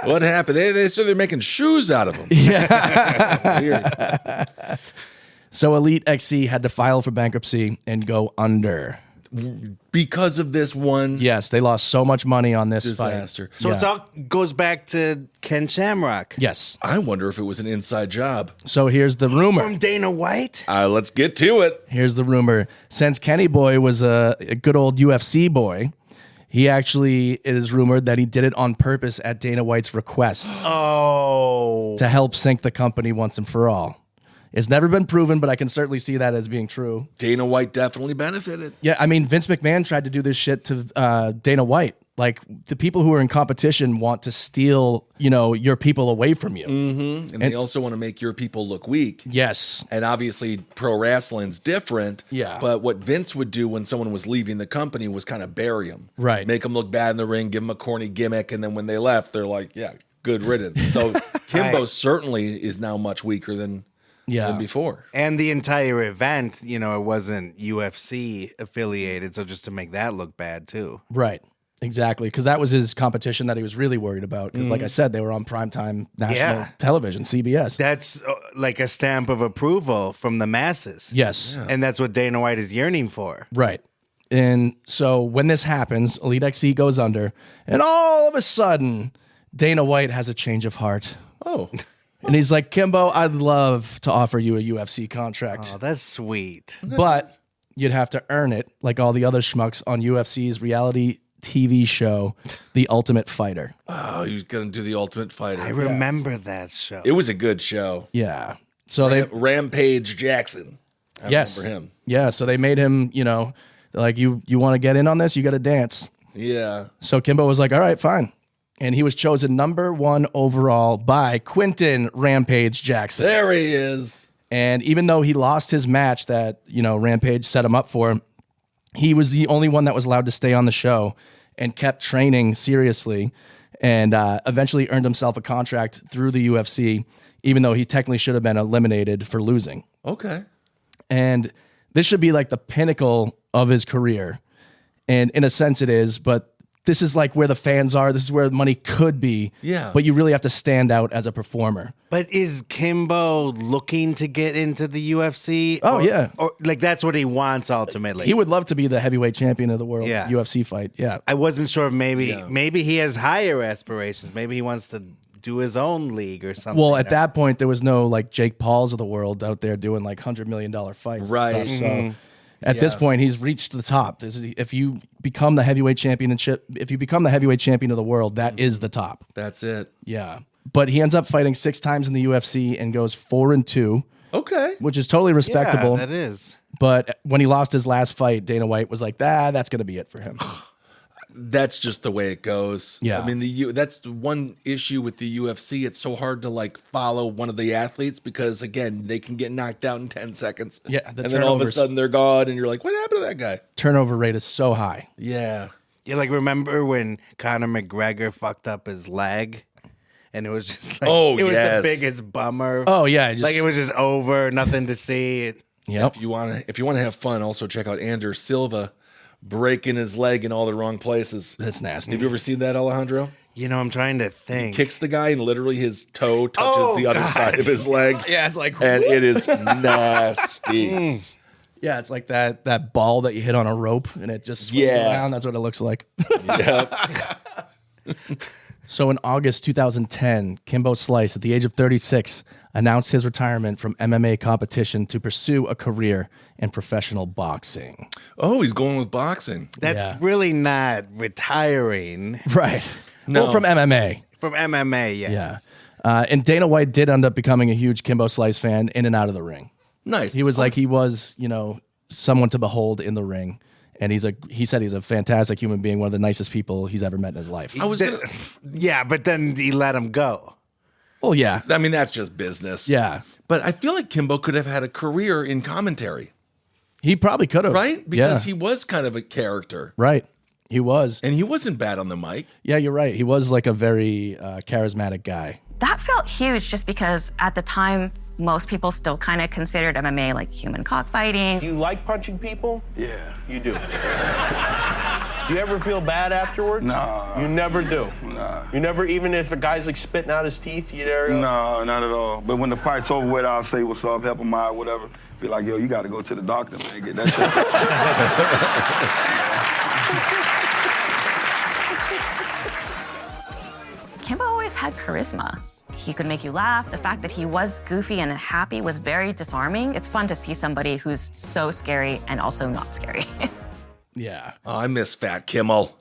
S12: What happened? They said they're making shoes out of them.
S1: Yeah.
S12: Weird.
S1: So Elite XC had to file for bankruptcy and go under.
S12: Because of this one.
S1: Yes, they lost so much money on this
S12: disaster.
S1: fight.
S11: So it all goes back to Ken Shamrock.
S1: Yes.
S12: I wonder if it was an inside job.
S1: So here's the rumor.
S11: From Dana White?
S12: Let's get to it.
S1: Here's the rumor. Since Kenny Boy was a good old UFC boy, it is rumored that he did it on purpose at Dana White's request.
S11: Oh.
S1: To help sink the company once and for all. It's never been proven, but I can certainly see that as being true.
S12: Dana White definitely benefited.
S1: Yeah, I mean, Vince McMahon tried to do this shit to Dana White. Like, the people who are in competition want to steal, your people away from you.
S12: Mm-hmm. And they also want to make your people look weak.
S1: Yes.
S12: And obviously, pro wrestling's different.
S1: Yeah.
S12: But what Vince would do when someone was leaving the company was kind of bury them.
S1: Right.
S12: Make them look bad in the ring, give them a corny gimmick, and then when they left, they're like, yeah, good riddance. So Kimbo certainly is now much weaker than before.
S11: And the entire event, it wasn't UFC affiliated, so just to make that look bad too.
S1: Right. Exactly. Because that was his competition that he was really worried about. Because like I said, they were on primetime national television, CBS.
S11: That's like a stamp of approval from the masses.
S1: Yes.
S11: Yeah. And that's what Dana White is yearning for.
S1: Right. And so when this happens, Elite XC goes under, and all of a sudden, Dana White has a change of heart.
S12: Oh.
S1: And he's like, Kimbo, I'd love to offer you a UFC contract.
S11: Oh, that's sweet.
S1: But you'd have to earn it like all the other schmucks on UFC's reality TV show, The Ultimate Fighter.
S12: Oh, he's going to do The Ultimate Fighter.
S11: I remember that show.
S12: It was a good show.
S1: Yeah. So
S12: Rampage Jackson. I remember him.
S1: Yeah, so they made him, like, you want to get in on this? You got to dance.
S12: Yeah.
S1: So Kimbo was like, all right, fine. And he was chosen number 1 overall by Quentin Rampage Jackson.
S12: There he is.
S1: And even though he lost his match that, Rampage set him up for, he was the only one that was allowed to stay on the show and kept training seriously and eventually earned himself a contract through the UFC, even though he technically should have been eliminated for losing.
S12: Okay.
S1: And this should be like the pinnacle of his career. And in a sense it is, but this is like where the fans are. This is where money could be.
S12: Yeah.
S1: But you really have to stand out as a performer.
S11: But is Kimbo looking to get into the UFC?
S1: Oh, yeah.
S11: Or like that's what he wants ultimately.
S1: He would love to be the heavyweight champion of the world UFC fight. Yeah.
S11: I wasn't sure if maybe he has higher aspirations. Maybe he wants to do his own league or something.
S1: Well, at that point, there was no like Jake Pauls of the world out there doing like $100 million fights.
S12: Right.
S1: And stuff. So at this point, he's reached the top. If you become the heavyweight champion of the world, that is the top.
S12: That's it.
S1: Yeah. But he ends up fighting 6 times in the UFC and goes 4-2.
S12: Okay.
S1: Which is totally respectable.
S11: Yeah, that is.
S1: But when he lost his last fight, Dana White was like, that's going to be it for him.
S12: That's just the way it goes.
S1: Yeah.
S12: I mean, that's one issue with the UFC. It's so hard to like follow one of the athletes because again, they can get knocked out in 10 seconds.
S1: Yeah.
S12: And then all of a sudden they're gone and you're like, what happened to that guy?
S1: Turnover rate is so high.
S12: Yeah.
S11: You like remember when Conor McGregor fucked up his leg? And it was just like, it was the biggest bummer.
S1: Oh, yeah.
S11: Like it was just over, nothing to see.
S1: Yep.
S12: If you want to have fun, also check out Anders Silva breaking his leg in all the wrong places.
S1: That's nasty.
S12: Have you ever seen that, Alejandro?
S11: You know, I'm trying to think.
S12: He kicks the guy and literally his toe touches the other side of his leg.
S1: Yeah, it's like,
S12: and it is nasty.
S1: Yeah, it's like that ball that you hit on a rope and it just swings around. That's what it looks like.
S12: Yep.
S1: So in August 2010, Kimbo Slice, at the age of 36, announced his retirement from MMA competition to pursue a career in professional boxing.
S12: Oh, he's going with boxing.
S11: That's really not retiring.
S1: Right.
S12: No.
S1: Well, from MMA.
S11: From MMA, yes.
S1: Yeah. And Dana White did end up becoming a huge Kimbo Slice fan in and out of the ring.
S12: Nice.
S1: He was someone to behold in the ring. And he said he's a fantastic human being, one of the nicest people he's ever met in his life.
S11: Yeah, but then he let him go.
S1: Well, yeah.
S12: I mean, that's just business.
S1: Yeah.
S12: But I feel like Kimbo could have had a career in commentary.
S1: He probably could have.
S12: Right? Because he was kind of a character.
S1: Right. He was.
S12: And he wasn't bad on the mic.
S1: Yeah, you're right. He was like a very charismatic guy.
S3: That felt huge just because at the time, most people still kind of considered MMA like human cockfighting.
S17: Do you like punching people? Yeah. You do. Do you ever feel bad afterwards?
S18: No.
S17: You never do?
S18: No.
S17: You never, even if a guy's like spitting out his teeth, you never?
S18: No, not at all. But when the fight's over with, I'll say what's up, help him out, whatever. Be like, yo, you got to go to the doctor, man, get that
S3: checked. Kimbo always had charisma. He could make you laugh. The fact that he was goofy and happy was very disarming. It's fun to see somebody who's so scary and also not scary.
S1: Yeah.
S12: Oh, I miss Fat Kimmel.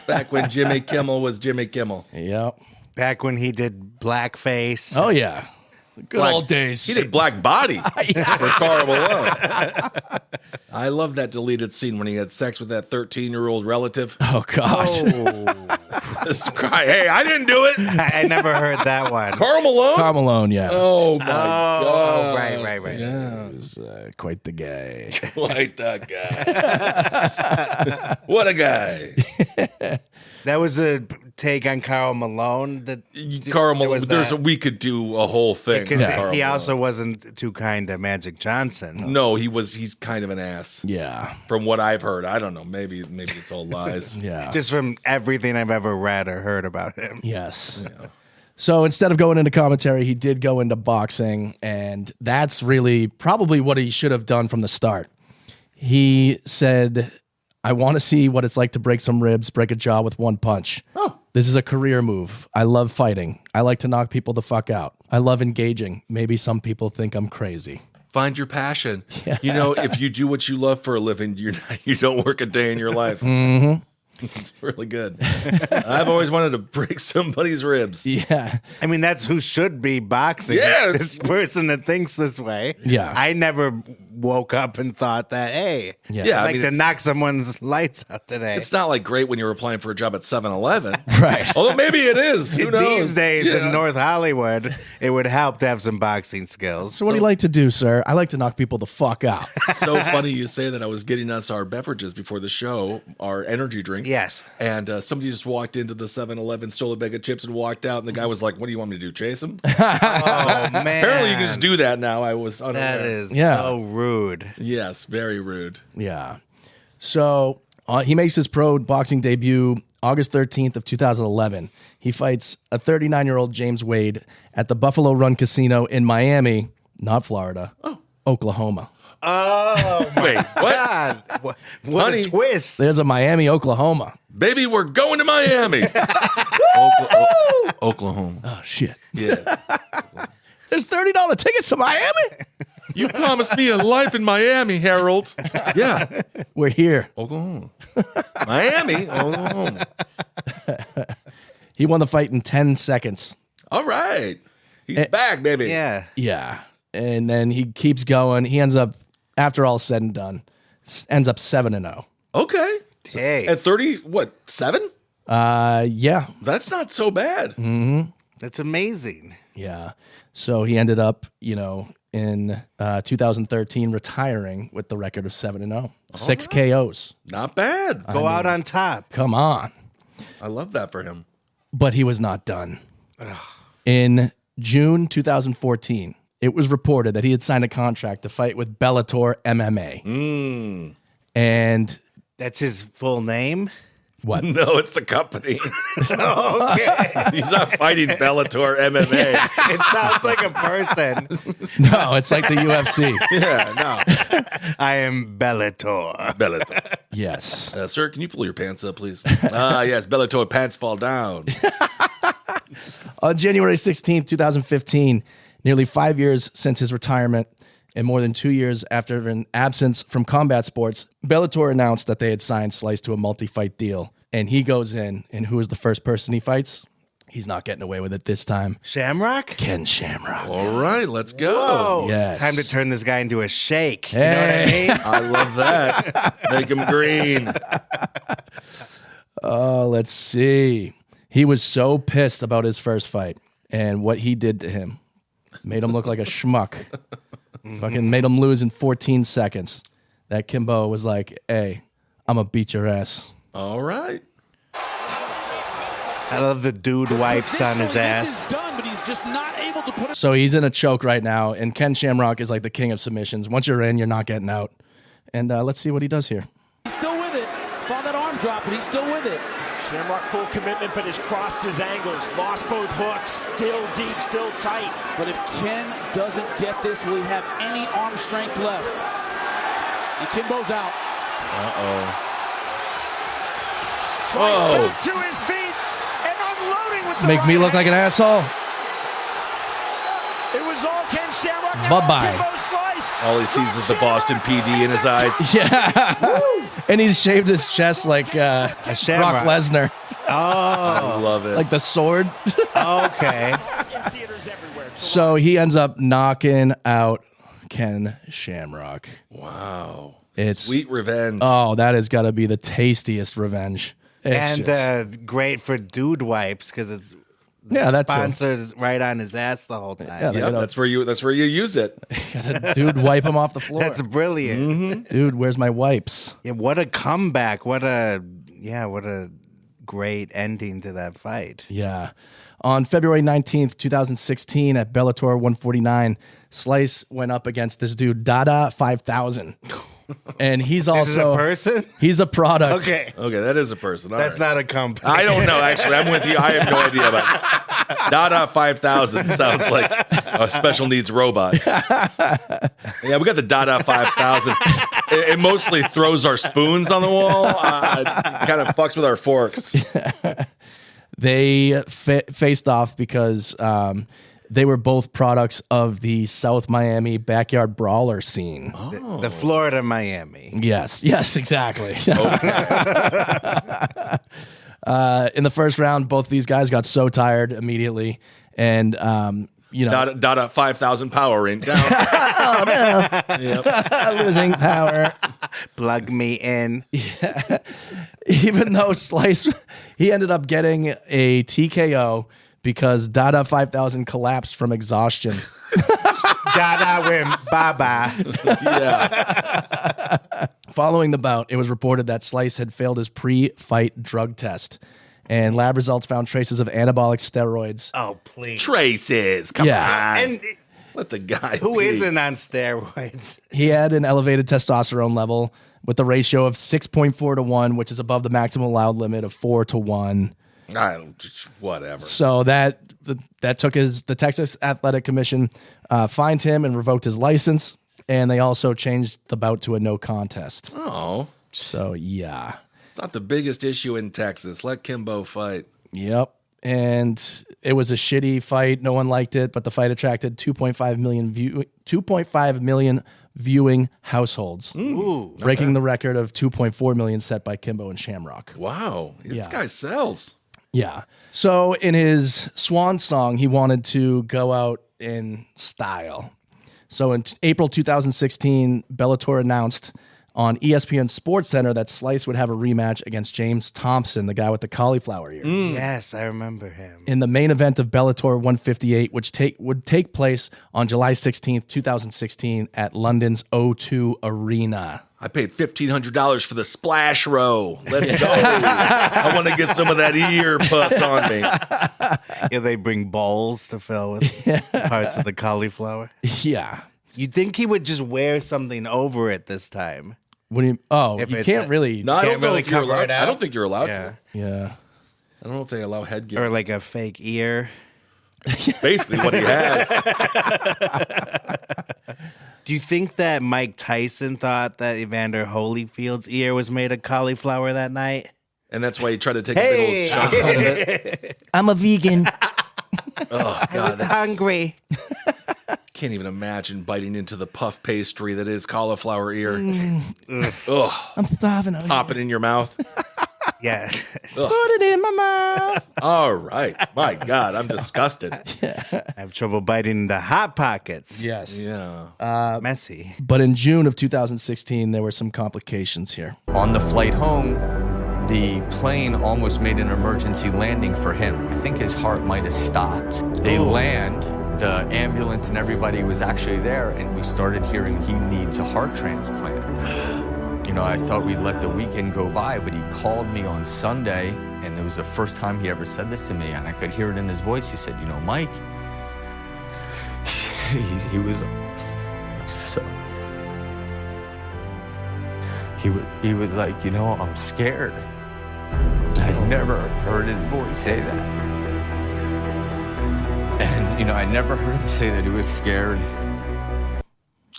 S12: Back when Jimmy Kimmel was Jimmy Kimmel.
S1: Yep.
S11: Back when he did blackface.
S1: Oh, yeah. Good old days.
S12: He did Black Body with Carl Malone. I love that deleted scene when he had sex with that 13-year-old relative.
S1: Oh, God.
S12: This cry, hey, I didn't do it.
S11: I never heard that one.
S12: Carl Malone?
S1: Carl Malone, yeah.
S12: Oh, my God.
S11: Oh, right.
S1: Yeah. He was quite the guy.
S12: Quite that guy. What a guy.
S11: That was a take on Carl Malone.
S12: Carl Malone. We could do a whole thing.
S11: Because he also wasn't too kind to Magic Johnson.
S12: No, he's kind of an ass.
S1: Yeah.
S12: From what I've heard. I don't know. Maybe it's all lies.
S1: Yeah.
S11: Just from everything I've ever read or heard about him.
S1: Yes. Yeah. So instead of going into commentary, he did go into boxing, and that's really probably what he should have done from the start. He said, I want to see what it's like to break some ribs, break a jaw with one punch.
S12: Oh.
S1: This is a career move. I love fighting. I like to knock people the fuck out. I love engaging. Maybe some people think I'm crazy.
S12: Find your passion.
S1: Yeah.
S12: You know, if you do what you love for a living, you don't work a day in your life.
S1: Mm-hmm.
S12: It's really good. I've always wanted to break somebody's ribs.
S1: Yeah.
S11: I mean, that's who should be boxing.
S12: Yeah.
S11: This person that thinks this way.
S1: Yeah.
S11: I never woke up and thought that, hey,
S1: Yeah,
S11: I'd like to knock someone's lights out today.
S12: It's not like great when you're applying for a job at 7-Eleven.
S1: Right.
S12: Although maybe it is. Who knows?
S11: These days
S12: Yeah.
S11: in North Hollywood, it would help to have some boxing skills.
S1: So what do you like to do, sir? I like to knock people the fuck out.
S12: So funny you say that. I was getting us our beverages before the show, our energy drink.
S11: Yes.
S12: And somebody just walked into the 7-Eleven, stole a bag of chips, and walked out. And the guy was like, "What do you want me to do? Chase him?"
S11: Oh, man.
S12: Apparently, you can just do that now. I was unaware.
S11: That is
S1: Yeah.
S11: so rude.
S12: Yes, very rude.
S1: Yeah. So he makes his pro boxing debut August 13th of 2011. He fights a 39-year-old James Wade at the Buffalo Run Casino in Miami, not Florida, Oklahoma.
S11: Oh, my
S12: Wait, what?
S11: God. What
S12: Honey.
S11: a twist.
S1: There's a Miami, Oklahoma.
S12: Baby, we're going to Miami. Oklahoma.
S1: Oh, shit.
S12: Yeah.
S1: There's $30 tickets to Miami?
S12: You promised me a life in Miami, Harold. Yeah.
S1: We're here.
S12: Oklahoma. Miami, Oklahoma.
S1: He won the fight in 10 seconds.
S12: All right. He's back, baby.
S11: Yeah.
S1: Yeah. And then he keeps going. He ends up, after all said and done, ends up 7-0.
S12: Okay.
S11: Hey.
S12: At 30, what, 7?
S1: Yeah.
S12: That's not so bad.
S1: Mm-hmm.
S11: That's amazing.
S1: Yeah. So he ended up, in 2013, retiring with the record of 7-0. 6 KOs.
S12: Not bad.
S11: Go out on top.
S1: Come on.
S12: I love that for him.
S1: But he was not done. In June 2014, it was reported that he had signed a contract to fight with Bellator MMA. And
S11: that's his full name?
S1: What?
S12: No, it's the company.
S11: Okay.
S12: He's not fighting Bellator MMA.
S11: It sounds like a person.
S1: No, it's like the UFC.
S12: Yeah, no.
S11: I am Bellator.
S12: Bellator.
S1: Yes.
S12: Sir, can you pull your pants up, please? Yes, Bellator pants fall down.
S1: On January 16th, 2015, nearly 5 years since his retirement and more than 2 years after an absence from combat sports, Bellator announced that they had signed Slice to a multi-fight deal. And he goes in, and who is the first person he fights? He's not getting away with it this time.
S11: Shamrock?
S1: Ken Shamrock.
S12: All right, let's go.
S11: Whoa.
S1: Yes.
S11: Time to turn this guy into a shake.
S1: Hey.
S11: You know what I mean?
S12: I love that. Make him green.
S1: Oh, let's see. He was so pissed about his first fight and what he did to him. Made him look like a schmuck. Fucking made him lose in 14 seconds. That Kimbo was like, hey, I'm going to beat your ass.
S12: All right.
S11: I love the dude wipes on his ass.
S19: Done, but he's just not able to put it.
S1: So he's in a choke right now, and Ken Shamrock is like the king of submissions. Once you're in, you're not getting out. And let's see what he does here.
S19: He's still with it. Saw that arm drop, but he's still with it.
S20: Shamrock full commitment, but has crossed his angles. Lost both hooks. Still deep, still tight.
S19: But if Ken doesn't get this, will he have any arm strength left? And Kimbo's out.
S20: Slice put him to his feet and unloading with the
S1: Make me look like an asshole.
S20: It was all Ken Shamrock.
S1: Bye-bye.
S20: Kimbo Slice.
S12: All he sees is the Boston PD in his eyes.
S1: Yeah. And he's shaved his chest like Brock Lesnar.
S11: Oh.
S12: I love it.
S1: Like the sword.
S11: Okay.
S1: So he ends up knocking out Ken Shamrock.
S12: Wow.
S1: It's
S12: sweet revenge.
S1: Oh, that has got to be the tastiest revenge. It's
S11: And
S1: just-
S11: great for dude wipes because it's
S1: that's
S11: sponsors right on his ass the whole time.
S12: Yeah, that's where you use it.
S1: Dude, wipe him off the floor.
S11: That's brilliant.
S1: Dude, where's my wipes?
S11: Yeah, what a comeback. What a great ending to that fight.
S1: Yeah. On February 19th, 2016 at Bellator 149, Slice went up against this dude, Dada 5000. And he's also...
S11: This is a person?
S1: He's a product.
S11: Okay.
S12: Okay, that is a person. All
S11: That's
S12: right.
S11: not a company.
S12: I don't know, actually. I'm with you. I have no idea about it. Dada 5000 sounds like a special needs robot. Yeah, we got the Dada 5000. It mostly throws our spoons on the wall. It kind of fucks with our forks.
S1: They faced off because they were both products of the South Miami backyard brawler scene.
S11: The Florida Miami.
S1: Yes, exactly. In the first round, both these guys got so tired immediately, and
S12: Dada 5,000 power range down.
S1: Oh no! Yep. Losing power.
S11: Plug me in.
S1: Yeah. Even though Slice, he ended up getting a TKO because Dada 5000 collapsed from exhaustion.
S11: Dada went bye-bye.
S12: Yeah.
S1: Following the bout, it was reported that Slice had failed his pre-fight drug test, and lab results found traces of anabolic steroids.
S11: Oh, please.
S12: Traces. Come on.
S11: And
S12: Let the guy
S11: who
S12: be.
S11: isn't on steroids?
S1: He had an elevated testosterone level with a ratio of 6.4 to 1, which is above the maximum allowed limit of 4 to 1.
S12: Whatever.
S1: So that took the Texas Athletic Commission fined him and revoked his license, and they also changed the bout to a no contest.
S12: Oh.
S1: So yeah.
S12: It's not the biggest issue in Texas. Let Kimbo fight.
S1: Yep. And it was a shitty fight. No one liked it, but the fight attracted 2.5 million viewing households, breaking the record of 2.4 million set by Kimbo and Shamrock.
S12: Wow. This guy sells.
S1: Yeah. So in his swan song, he wanted to go out in style. So in April 2016, Bellator announced on ESPN SportsCenter that Slice would have a rematch against James Thompson, the guy with the cauliflower ear.
S11: Yes, I remember him.
S1: In the main event of Bellator 158, which would take place on July 16th, 2016 at London's O2 Arena.
S12: I paid $1,500 for the splash row. Let's go. I want to get some of that ear pus on me.
S11: Yeah, they bring bowls to fill with parts of the cauliflower.
S1: Yeah.
S11: You'd think he would just wear something over it this time.
S1: When you can't really.
S12: No, I don't know
S11: really
S12: if you're
S11: cover
S12: allowed.
S11: it up.
S12: I don't think you're allowed to.
S1: Yeah.
S12: I don't know if they allow headgear.
S11: Or like a fake ear.
S12: Basically what he has.
S11: Do you think that Mike Tyson thought that Evander Holyfield's ear was made of cauliflower that night?
S12: And that's why he tried to take a big old chunk out of it.
S1: I'm a vegan.
S12: Oh,
S11: I
S12: God.
S11: was hungry.
S12: Can't even imagine biting into the puff pastry that is cauliflower ear. Ugh.
S1: I'm starving.
S12: Pop it in your mouth.
S11: Yeah.
S1: Put it in my mouth.
S12: All right. My God, I'm disgusted.
S11: I have trouble biting into Hot Pockets.
S1: Yes.
S12: Yeah.
S11: Messy.
S1: But in June of 2016, there were some complications here.
S5: On the flight home, the plane almost made an emergency landing for him. I think his heart might have stopped. They land, the ambulance and everybody was actually there, and we started hearing he needs a heart transplant. You know, I thought we'd let the weekend go by, but he called me on Sunday, and it was the first time he ever said this to me, and I could hear it in his voice. He said, you know, Mike, he was so... He was like, you know, I'm scared. I'd never heard his voice say that. And, you know, I never heard him say that he was scared.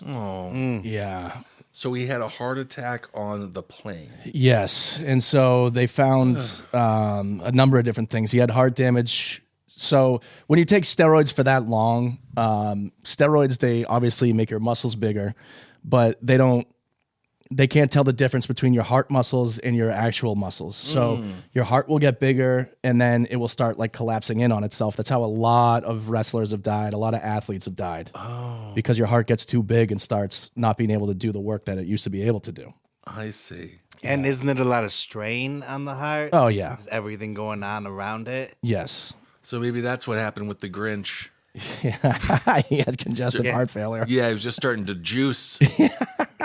S12: Oh.
S1: Yeah.
S12: So he had a heart attack on the plane.
S1: Yes. And so they found a number of different things. He had heart damage. So when you take steroids for that long, steroids, they obviously make your muscles bigger, but they can't tell the difference between your heart muscles and your actual muscles. So your heart will get bigger and then it will start like collapsing in on itself. That's how a lot of wrestlers have died. A lot of athletes have died because your heart gets too big and starts not being able to do the work that it used to be able to do.
S12: I see.
S11: And isn't it a lot of strain on the heart?
S1: Oh, yeah.
S11: There's everything going on around it.
S1: Yes.
S12: So maybe that's what happened with the Grinch.
S1: Yeah, he had congestive heart failure.
S12: Yeah, he was just starting to juice.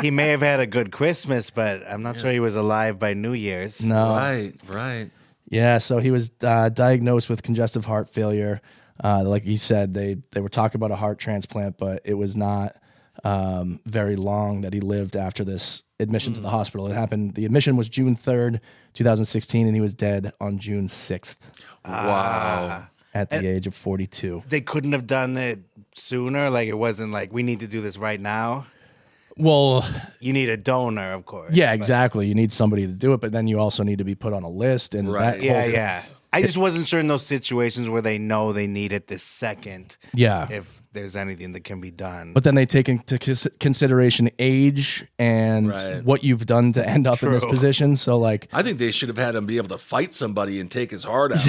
S11: He may have had a good Christmas, but I'm not sure he was alive by New Year's.
S1: No.
S12: Right.
S1: Yeah, so he was diagnosed with congestive heart failure. Like he said, they were talking about a heart transplant, but it was not very long that he lived after this admission to the hospital. It happened. The admission was June 3rd, 2016, and he was dead on June 6th.
S12: Wow.
S1: At the age of 42.
S11: They couldn't have done it sooner? Like, it wasn't like, we need to do this right now?
S1: Well,
S11: you need a donor, of course.
S1: Yeah, exactly. You need somebody to do it, but then you also need to be put on a list. And that whole-
S11: I just wasn't sure in those situations where they know they need it this second.
S1: Yeah.
S11: If there's anything that can be done.
S1: But then they take into consideration age and what you've done to end up in this
S12: True.
S1: position. So, like,
S12: I think they should have had him be able to fight somebody and take his heart out.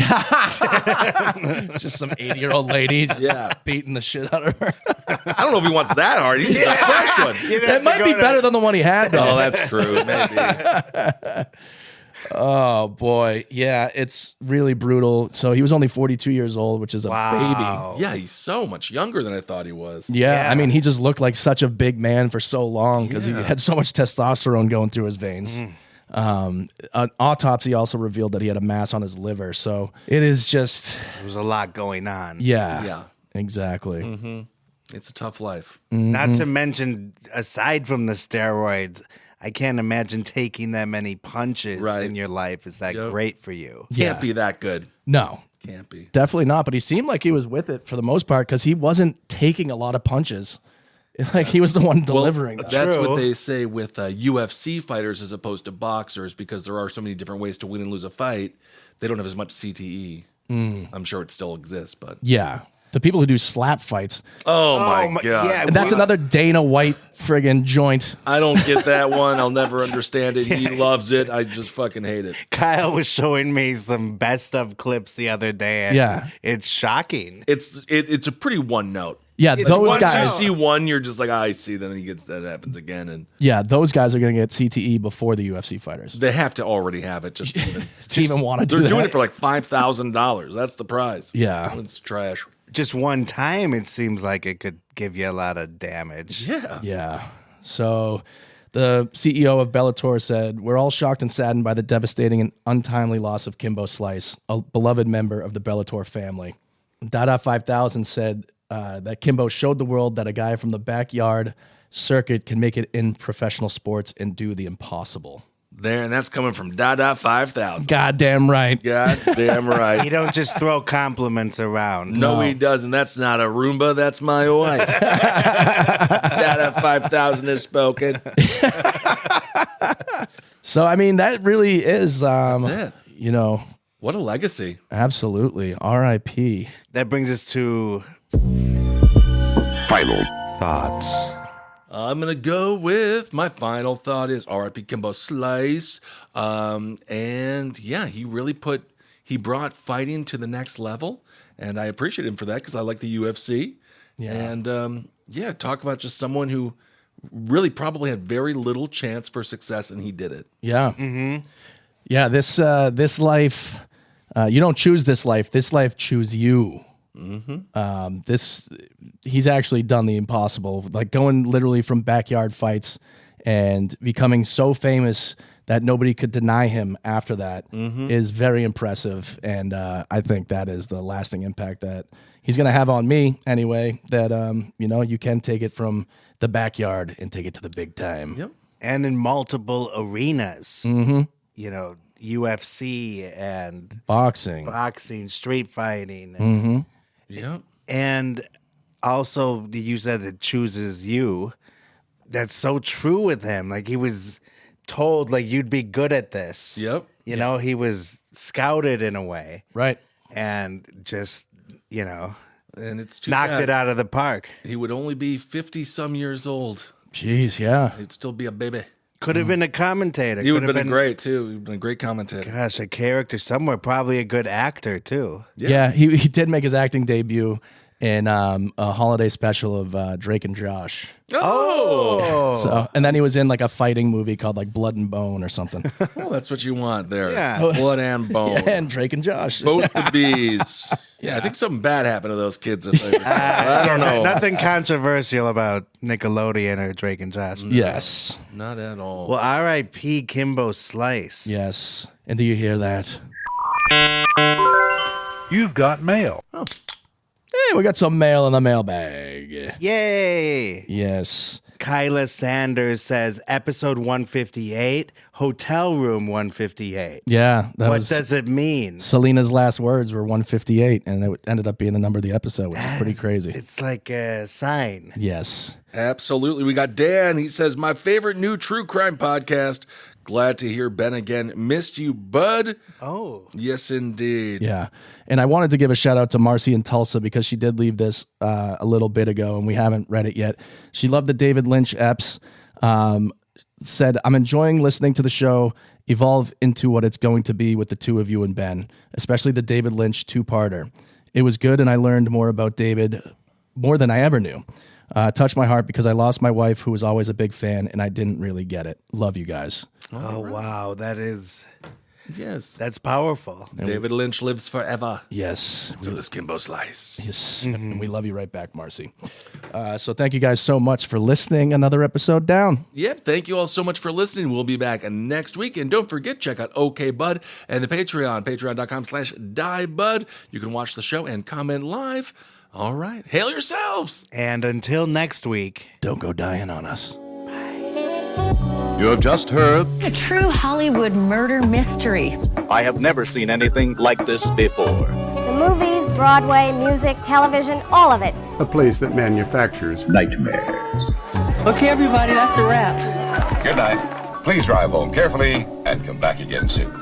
S1: just some 80-year-old lady just beating the shit out of her.
S12: I don't know if he wants that hard. He needs a fresh one.
S1: It might be better than the one he had, though.
S12: Oh, that's true. Maybe.
S1: Oh, boy. Yeah, it's really brutal. So he was only 42 years old, which is a baby.
S12: Yeah, he's so much younger than I thought he was.
S1: Yeah, I mean, he just looked like such a big man for so long because he had so much testosterone going through his veins. An autopsy also revealed that he had a mass on his liver. So it is just...
S11: There was a lot going on.
S1: Yeah, exactly.
S12: Mm-hmm. It's a tough life.
S11: Not to mention, aside from the steroids, I can't imagine taking that many punches in your life is that great for you.
S12: Can't be that good.
S1: No.
S12: Can't be.
S1: Definitely not. But he seemed like he was with it for the most part because he wasn't taking a lot of punches. Like he was the one delivering.
S12: Well, that's what they say with UFC fighters as opposed to boxers because there are so many different ways to win and lose a fight. They don't have as much CTE. I'm sure it still exists, but
S1: yeah. The people who do slap fights.
S12: Oh my God.
S11: Yeah,
S1: That's another Dana White friggin' joint.
S12: I don't get that one. I'll never understand it. He loves it. I just fucking hate it.
S11: Kyle was showing me some best of clips the other day. And
S1: Yeah.
S11: it's shocking.
S12: It's a pretty one note.
S1: Yeah,
S12: It's
S1: those
S12: once
S1: guys.
S12: you see one, you're just like, I see. Then that happens again, and
S1: Yeah, those guys are going to get CTE before the UFC fighters.
S12: they have to already have it just to
S1: even want to do
S12: They're
S1: that.
S12: doing it for like $5,000. That's the prize.
S1: Yeah.
S12: It's trash.
S11: Just one time, it seems like it could give you a lot of damage.
S12: Yeah.
S1: Yeah. So the CEO of Bellator said, "We're all shocked and saddened by the devastating and untimely loss of Kimbo Slice, a beloved member of the Bellator family." Dada 5000 said that Kimbo showed the world that a guy from the backyard circuit can make it in professional sports and do the impossible.
S12: There, and that's coming from Dada 5000.
S1: Goddamn right.
S12: Goddamn right.
S11: You don't just throw compliments around.
S12: No, he doesn't. That's not a Roomba. That's my wife. Dada 5000 has spoken.
S1: So, I mean, that really is,
S12: That's it.
S1: you know,
S12: What a legacy.
S1: absolutely. R.I.P.
S11: That brings us to
S8: Final thoughts.
S12: I'm going to go with my final thought is R.I.P. Kimbo Slice. And yeah, he brought fighting to the next level. And I appreciate him for that because I like the UFC.
S1: Yeah.
S12: And talk about just someone who really probably had very little chance for success and he did it.
S1: Yeah. Mm-hmm. Yeah, this life, you don't choose this life. This life choose you. Mm-hmm. He's actually done the impossible, like going literally from backyard fights and becoming so famous that nobody could deny him after that is very impressive. And I think that is the lasting impact that he's going to have on me anyway, that, you can take it from the backyard and take it to the big time.
S12: Yep.
S11: and in multiple arenas.
S1: Mm-hmm.
S11: You know, UFC and
S1: boxing,
S11: street fighting.
S1: Mm-hmm.
S12: Yeah.
S11: And also, you said it chooses you. That's so true with him. Like, he was told, like, you'd be good at this.
S12: Yep.
S11: You know, he was scouted in a way.
S1: Right.
S11: And just, you know,
S12: and it's too
S11: knocked
S12: bad.
S11: it out of the park.
S12: He would only be 50-some years old.
S1: Jeez, yeah.
S12: He'd still be a baby.
S11: Could have been a commentator.
S12: He would have been great, too. He'd been a great commentator.
S11: Gosh, a character somewhere. Probably a good actor, too.
S1: Yeah, he did make his acting debut in a holiday special of Drake and Josh.
S12: Oh!
S1: So, and then he was in like a fighting movie called like Blood and Bone or something.
S12: Well, that's what you want there.
S11: Yeah.
S12: Blood and bone.
S1: Yeah, and Drake and Josh.
S12: Both the bees. Yeah, I think something bad happened to those kids. I don't know.
S11: Nothing controversial about Nickelodeon or Drake and Josh.
S1: Yes.
S12: Not at all.
S11: Well, R.I.P. Kimbo Slice.
S1: Yes. And do you hear that?
S21: You've got mail.
S1: Oh. Hey, we got some mail in the mailbag.
S11: Yay!
S1: Yes.
S11: Kyla Sanders says, episode 158, hotel room 158.
S1: Yeah.
S11: What does it mean?
S1: Selena's last words were 158, and it ended up being the number of the episode, which is pretty crazy.
S11: It's like a sign.
S1: Yes.
S12: Absolutely. We got Dan. He says, my favorite new true crime podcast. Glad to hear Ben again. Missed you, bud.
S11: Oh.
S12: Yes, indeed.
S1: Yeah. And I wanted to give a shout out to Marcy in Tulsa because she did leave this a little bit ago and we haven't read it yet. She loved the David Lynch eps. Said, I'm enjoying listening to the show evolve into what it's going to be with the two of you and Ben, especially the David Lynch two-parter. It was good and I learned more about David, more than I ever knew. Touched my heart because I lost my wife, who was always a big fan, and I didn't really get it. Love you guys.
S11: Oh, wow. That is...
S12: Yes.
S11: That's powerful.
S12: David Lynch lives forever.
S1: Yes.
S12: So does Kimbo Slice.
S1: Yes. And we love you right back, Marcy. So thank you guys so much for listening. Another episode down.
S12: Yep. Thank you all so much for listening. We'll be back next week. And don't forget, check out OK Bud and the Patreon, patreon.com/diebud. You can watch the show and comment live. All right. Hail yourselves.
S11: And until next week,
S1: don't go dying on us.
S8: You have just heard
S22: a true Hollywood murder mystery.
S23: I have never seen anything like this before.
S24: The movies, Broadway, music, television, all of it.
S21: A place that manufactures nightmares.
S25: Okay, everybody, that's a wrap.
S8: Good night. Please drive home carefully and come back again soon.